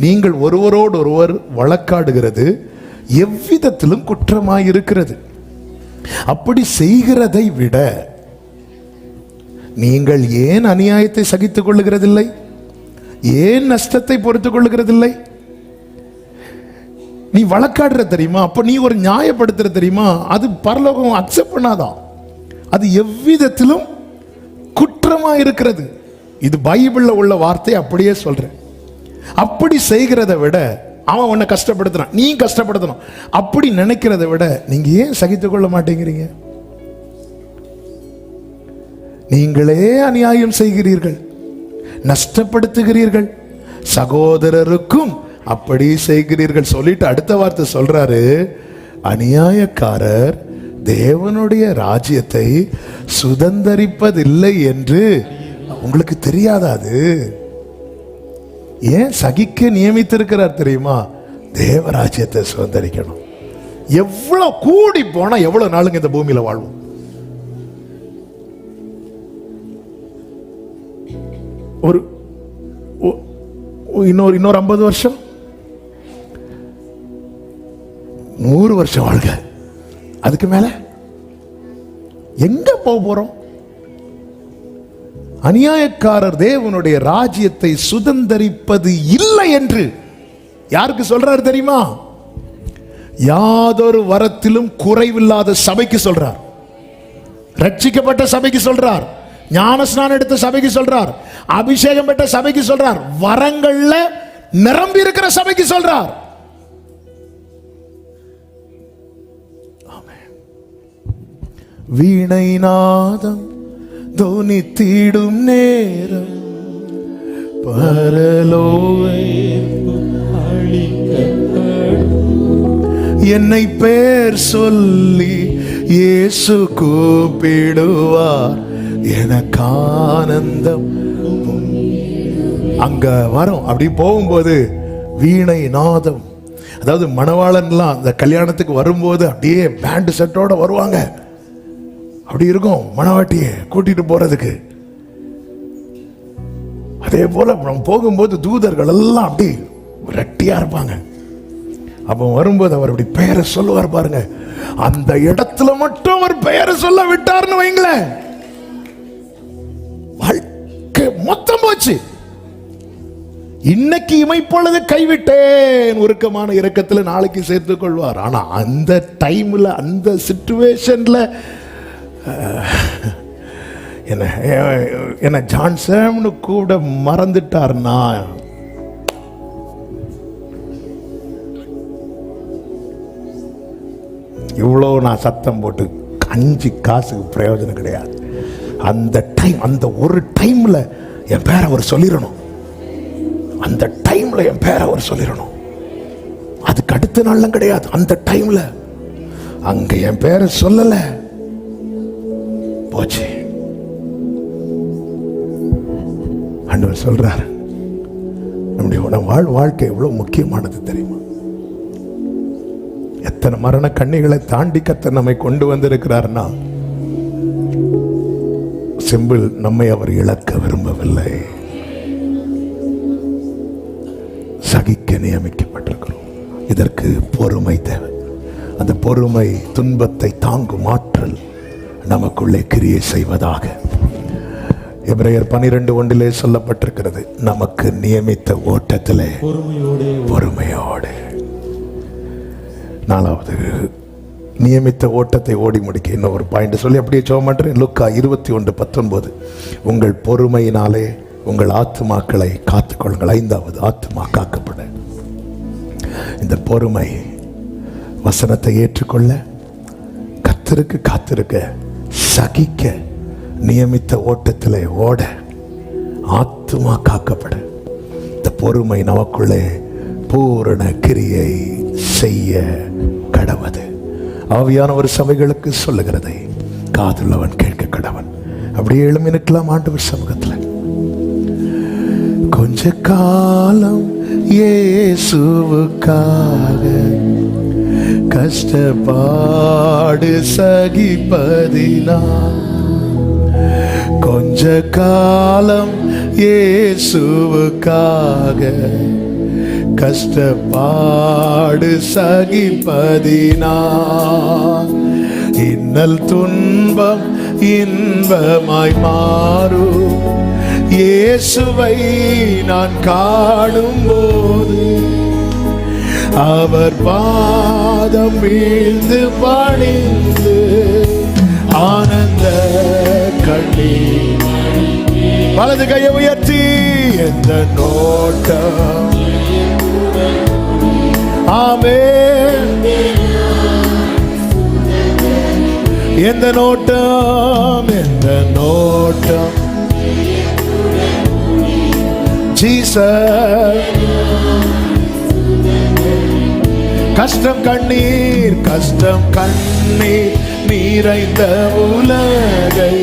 நீங்கள் ஒருவரோடு ஒருவர் வழக்காடுகிறது எவ்விதத்திலும் குற்றமாக இருக்கிறது. அப்படி செய்கிறதை விட நீங்கள் ஏன் அநியாயத்தை சகித்துக் கொள்ளுகிறதில்லை? ஏன் நஷ்டத்தை பொறுத்துக் கொள்ளுகிறதில்லை? நீ வழக்காடுற தெரியுமா, அப்ப நீ ஒரு நியாயப்படுத்துற தெரியுமா, அது பரலோகம் அக்செப்ட் பண்ணாதான். அது எவ்விதத்திலும் குற்றமா இருக்கிறது. இது பைபிள்ல உள்ள வார்த்தை, அப்படியே சொல்றேன். அப்படி செய்கிறதை விட அவன் உன்னை கஷ்டப்படுத்துறான், நீ கஷ்டப்படுத்தணும், அப்படி நினைக்கிறதை விட நீங்க ஏன் சகித்துக் கொள்ள மாட்டேங்கிறீங்க? நீங்களே அநியாயம் செய்கிறீர்கள், நஷ்டப்படுத்துகிறீர்கள், சகோதரருக்கும் அப்படி செய்கிறீர்கள். சொல்லிட்டு அடுத்த வார்த்தை சொல்றாரு, அநியாயக்காரர் தேவனுடைய ராஜ்யத்தை சுதந்தரிப்பதில்லை என்று உங்களுக்கு தெரியாதாது? ஏன் சகிக்க நியமித்திருக்கிறார் தெரியுமா? தேவராஜ்யத்தை சுதந்தரிக்கணும். எவ்வளவு கூடி போனா எவ்வளவு நாளுங்க இந்த பூமியில வாழ்வோம்? ஒரு இன்னொரு 50 வருஷம், 100 வருஷம் வாழ்க, அதுக்கு மேல எங்க போறோம்? அநியாயக்காரர் தேவனுடைய ராஜ்யத்தை சுதந்தரிப்பது இல்லை என்று யாருக்கு சொல்றார் தெரியுமா? யாதொரு வரத்திலும் குறைவில்லாத சபைக்கு சொல்றார், ரட்சிக்கப்பட்ட சபைக்கு சொல்றார், ஞானஸ்நானம் எடுத்த சபைக்கு சொல்றார், அபிஷேகம் பெற்ற சபைக்கு சொல்றார், வரங்கள்ல நிரம்பி இருக்கிற சபைக்கு சொல்றார். வீணை நாதம் தொனித்திடும் நேரம் பரலோகை என்னை பேர் சொல்லி இயேசு கூப்பிடுவார், எனக்கு ஆனந்தம். அங்க வரும். அப்படி போகும்போது வீணை நாதம், அதாவது மணவாளன்லாம் அந்த கல்யாணத்துக்கு வரும்போது அப்படியே பேண்ட் செட்டோட வருவாங்க, அப்படி இருக்கும் மணவாட்டியை கூட்டிட்டு போறதுக்கு. அதே போல போகும்போது தூதர்கள் எல்லாம் அப்படி ரெட்டியா இருப்பாங்க. அப்ப வரும்போது அவர் அப்படி பெயரை சொல்லுவார் பாருங்க, அந்த இடத்துல மட்டும் அவர் பெயரை சொல்ல விட்டார்னு வைங்களேன், வாழ்க்கை மொத்தம் போச்சு. இன்னைக்கு இமைப்பொழுது கைவிட்டேன், உருக்கமான இரக்கத்தில் நாளைக்கு சேர்த்துக் கொள்வார். ஆனா அந்த டைம்ல அந்த சிச்சுவேஷன்ல என்ன ஜான்சன் கூட மறந்துட்டார்னா இவ்வளோ நான் சத்தம் போட்டு 5 காசுக்கு பிரயோஜனம் கிடையாது. அந்த டைம், அந்த ஒரு டைம்ல என் பேரை அவர் சொல்லிடணும், அந்த டைம்ல என் பேரை அவர் சொல்லிடணும். அதுக்கு அடுத்த நாள்லாம் கிடையாது, அந்த டைம்ல அங்க என் பேரை சொல்லல போச்சு. ஆண்டவர் சொல்றார், நம்முடைய வாழ்க்கை எவ்வளவு முக்கியமானது தெரியுமா? எத்தனை மரண கண்ணிகளை தாண்டி கர்த்தர் நம்மை கொண்டு வந்திருக்கிறார்னா, சிம்பிள், நம்மை அவர் இழக்க விரும்பவில்லை. சகிக்க நியமிக்கப்பட்டிருக்கிறோம். இதற்கு பொறுமை தேவை. அந்த பொறுமை துன்பத்தை தாங்கும் ஆற்றல் நமக்குள்ளே கிரியை செய்வதாக. எபிரேயர் 12:1 சொல்லப்பட்டிருக்கிறது, நமக்கு நியமித்த ஓட்டத்திலே பொறுமையோடு. 4வது, நியமித்த ஓட்டத்தை ஓடி முடிக்க இன்னும் ஒரு பாயிண்ட் சொல்லி அப்படியே சொல்ல மாட்டேன். லூக்கா 21:19, உங்கள் பொறுமையினாலே உங்கள் ஆத்துமாக்களை காத்துக்கொள்ளுங்கள். 5வது, ஆத்துமா காக்கப்பட. இந்த பொறுமை, வசனத்தை ஏற்றுக்கொள்ள, கர்த்தருக்கு காத்திருக்க, சகிக்க நியமித்த ஓட்டத்திலே ஓட, ஆத்துமா காக்கப்பட இந்த பொறுமை நமக்குள்ளே பூரண கிரியை செய்ய கடவது. ஆவியானவர் சபைகளுக்கு சொல்லுகிறதை காதுள்ளவன் கேட்க கடவன். அப்படியே எழுமினுக்கலாம் ஆண்டவர் சமூகத்தில். கொஞ்ச காலம் இயேசுவுக்காக கஷ்டப்பாடு சகிப்பதினால், கொஞ்ச காலம் இயேசுவுக்காக கஷ்டப்பாடு சகிப்பதினால், இன்னல் துன்பம் இன்பமாய் மாறும். இயேசுவை நான் காணும்போது அவர் பாதம் வீழ்ந்து பணிந்து ஆனந்த கண்ணீர். வலது கையை உயர்த்தி எந்த நோட்டம், ஆமென், எந்த நோட்டம், எந்த நோட்டம் ஜீசஸ். கஷ்டம் கண்ணீர், கஷ்டம் கண்ணீர் நிறைந்த உலகை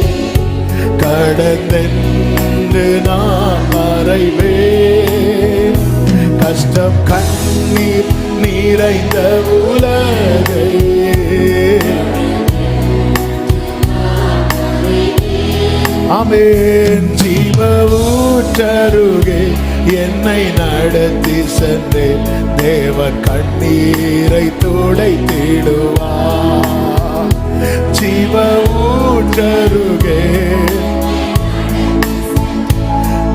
கடந்தென்று நான் மறைவேன். கஷ்டம் கண்ணீர் நிறைந்த உலகை, ஆமென், ஜீவ ஊற்றருகே என்னை நடத்தி சென்றே தேவன் கண்ணீரை துடைத்திடுவார். ஜீவ ஊற்றருகே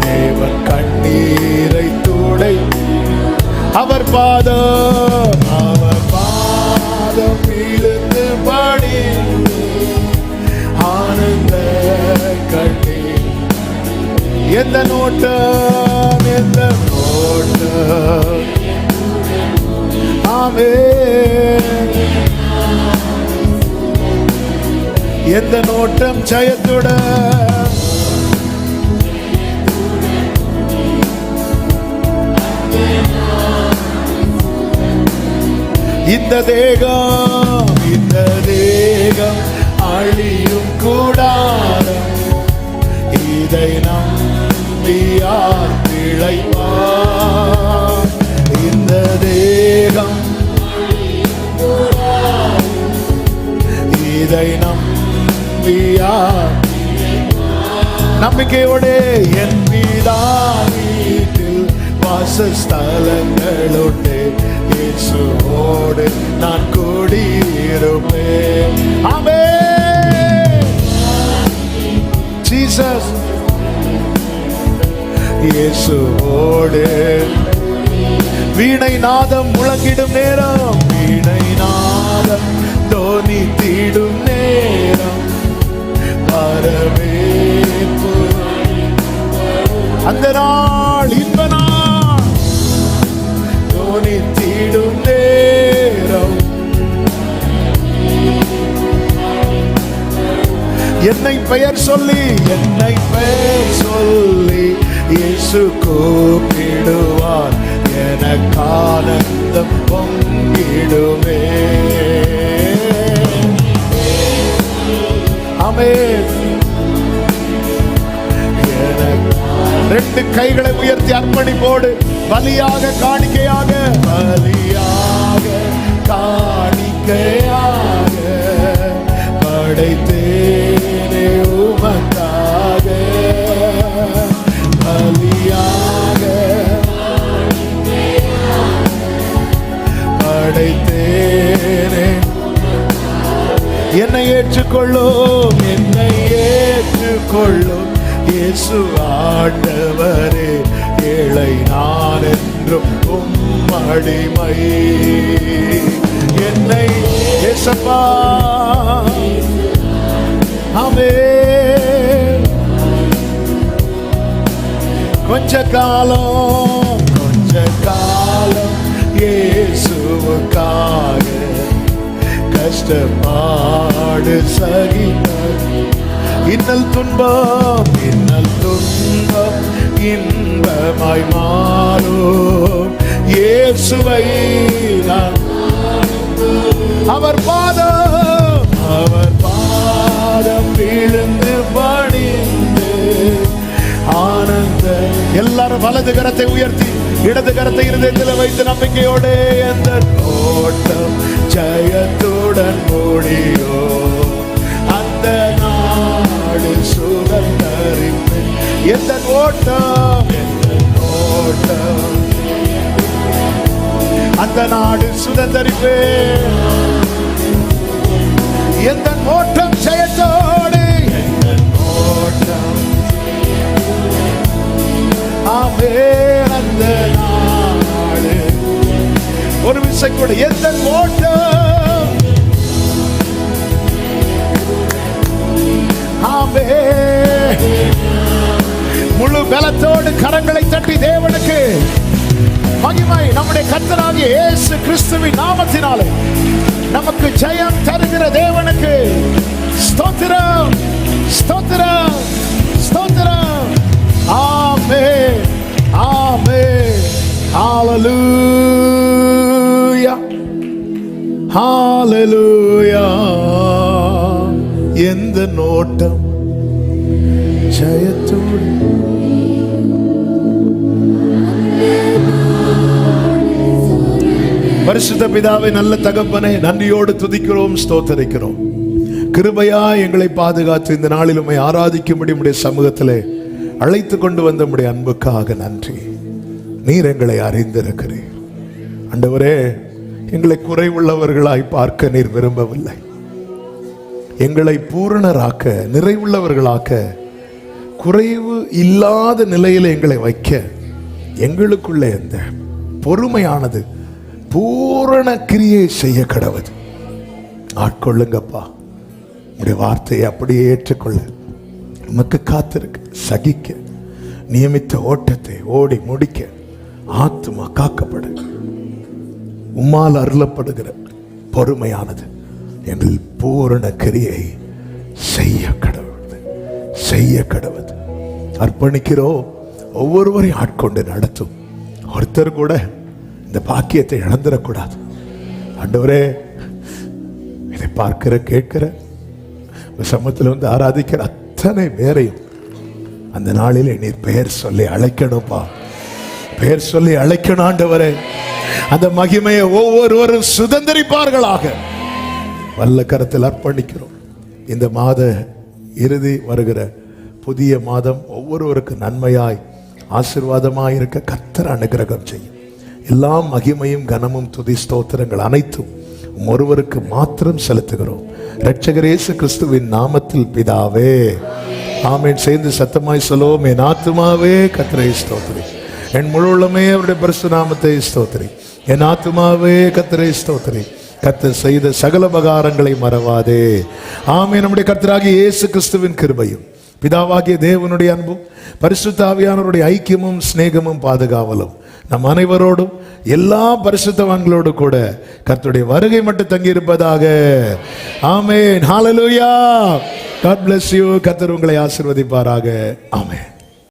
தேவன் கண்ணீரை துடை, அவர் பாதம், அவர் பாதம் விழுந்து படி ஆனந்த கண்ணீர். எந்த நோட்டம், எந்த நோட்டம், ஆமென், எந்த நோட்டம் ஜெயத்துடன். இந்த தேகம், இந்த தேகம் அழியும் கூடாரம், இதை நம்பியார் பிழைப்பார். இந்த தேகம், இதை நம்பியார் நம்பிக்கையோடு என் பிதா வீட்டில் வாசஸ்தலங்களோடு இயேசுவோடு நான் கூடியிருப்பேன். ஆமென், ஜீசஸ். இயேசுவோடு வீணை நாதம் முழங்கிடும் நேரம், வீணை நாதம் தோனி தீடும் நேரம், வரவேற்பு அந்த நாள், இன்ப நாள் தோனி தீடும் நேரம். என்னை பெயர் சொல்லி, என்னை பெயர் சொல்லி இயேசு கூப்பிடுவார், எனக்கு ஆனந்தம் பொங்கிடுமே. ஆமென். ரெண்டு கைகளை உயர்த்தி அர்ப்பணிப்போடு பலியாக காணிக்கையாக, பலியாக காணிக்கையாக படைத்தேனே உமக்காக, பலியாக படைத்தேனே. என்னை ஏற்றுக்கொள்ளும், என்னை ஏற்றுக்கொள்ளும் இயேசு ஆண்டவரே, ஏழை நான் என்றும் உம்மடிமை. என்னை இயேசப்பா, ஆமென். கொஞ்ச காலம், கொஞ்ச காலம் இயேசுவுக்காக கஷ்டப்பாடு சகிப்பது, இன்னல் துன்பம் இன்பமாய் மாறும். இயேசுவை நான் அவர் பாதம் விழுந்து பணிந்து ஆனந்த. எல்லாரும் வலது கரத்தை உயர்த்தி இடது கரத்தை இருதயத்தில் வைத்து நம்பிக்கையோடு எந்த ஓட்டம் ஜெயத்துடன் முடியோ அந்த நாடு சுதந்தரிப்பு. எந்த ஓட்டம் அந்த நாடு சுதந்தரிப்பு. எந்த ஓட்டம் ஜெயத்தோடு ஓட்டம் ஆமே அந்த நாடு. ஒரு விசை கூட எந்த ஓட்டம் ஆமே. முழு பலத்தோடு கரங்களை தட்டி தேவனுக்கு மகிமை. நம்முடைய கர்த்தராகிய இயேசு கிறிஸ்துவின் நாமத்தினாலே நமக்கு ஜெயம் தருகிற தேவனுக்கு ஸ்தோத்திரம் ஸ்தோத்திரம் ஸ்தோத்திரம். ஆமென் ஆமென். ஹalleluya ஹalleluya. எந்த நோட்டம் ஜெயத்தோடு. பரிசுத்த பிதாவே, நல்ல தகப்பனே, நன்றியோடு துதிக்கிறோம், ஸ்தோத்தரிக்கிறோம். கிருபையா எங்களை பாதுகாத்து இந்த நாளில் உம்மை ஆராதிக்கும்படி உம்முடைய சமூகத்திலே அழைத்து கொண்டு வந்த உம்முடைய அன்புக்காக நன்றி. நீர் எங்களை அறிந்திருக்கிறீர் ஆண்டவரே. எங்களை குறைவுள்ளவர்களாய் பார்க்க நீர் விரும்பவில்லை. எங்களை பூரணராக்க, நிறைவுள்ளவர்களாக்க, குறைவு இல்லாத நிலையில் எங்களை வைக்க எங்களுக்குள்ளே இந்த பொறுமையானது பூரண கிரியை செய்ய கடவுது. ஆட்கொள்ளுங்கப்பா. உடைய வார்த்தையை அப்படியே ஏற்றுக்கொள்ள உமக்கு காத்திருக்க, சகிக்க, நியமித்த ஓட்டத்தை ஓடி முடிக்க ஆத்துமா காக்கப்படு. உம்மால் அருளப்படுகிற பொறுமையானது எங்கள் பூரண கிரியை செய்ய கடவுது, செய்ய கடவுது. அர்ப்பணிக்கிறோம். ஒவ்வொருவரையும் ஆட்கொண்டு நடத்தும். ஒருத்தர் கூட இந்த பாக்கியத்தை இழந்துடக்கூடாது ஆண்டவரே. இதை பார்க்கிற, கேட்கிற, சமூகத்தில் வந்து ஆராதிக்கிற அத்தனை பேரையும் அந்த நாளில் நீர் பெயர் சொல்லி அழைக்கணும்பா. பெயர் சொல்லி அழைக்கணும் ஆண்டவரே. அந்த மகிமையை ஒவ்வொருவரும் சுதந்திரிப்பார்களாக வல்ல கரத்தில் அர்ப்பணிக்கிறோம். இந்த மாத இறுதி வருகிற புதிய மாதம் ஒவ்வொருவருக்கு நன்மையாய் ஆசீர்வாதமாய் இருக்க கர்த்தர் அனுகிரகம் செய்யும். எல்லா மகிமையும் கனமும் துதி ஸ்தோத்திரங்கள் அனைத்தும் ஒருவருக்கு மாத்திரம் செலுத்துகிறோம். இரட்சகர் இயேசு கிறிஸ்துவின் நாமத்தில் பிதாவே, ஆமென். சேர்ந்து சத்தமாய் சொல்லுவோம். என் ஆத்துமாவே கர்த்தரை ஸ்தோத்திரி, என் முழு உள்ளமே அவருடைய பரிசுத்த நாமத்தை ஸ்தோத்திரி. என் ஆத்துமாவே கர்த்தரை ஸ்தோத்திரி, கர்த்தர் செய்த சகல உபகாரங்களை மறவாதே. ஆமென். நம்முடைய கர்த்தராகிய இயேசு கிறிஸ்துவின் கிருபையும் பிதாவாகிய தேவனுடைய அன்பும் பரிசுத்த ஆவியானவருடைய ஐக்கியமும் சிநேகமும் பாதுகாவலும் நம் அனைவரோடும் எல்லா பரிசுத்தவான்களோடு கூட கர்த்தருடைய வருகை மட்டும் தங்கியிருப்பதாக. ஆமென். ஹalleluya. God bless you. கர்த்தர் உங்களை ஆசீர்வதிப்பாராக. ஆமென்.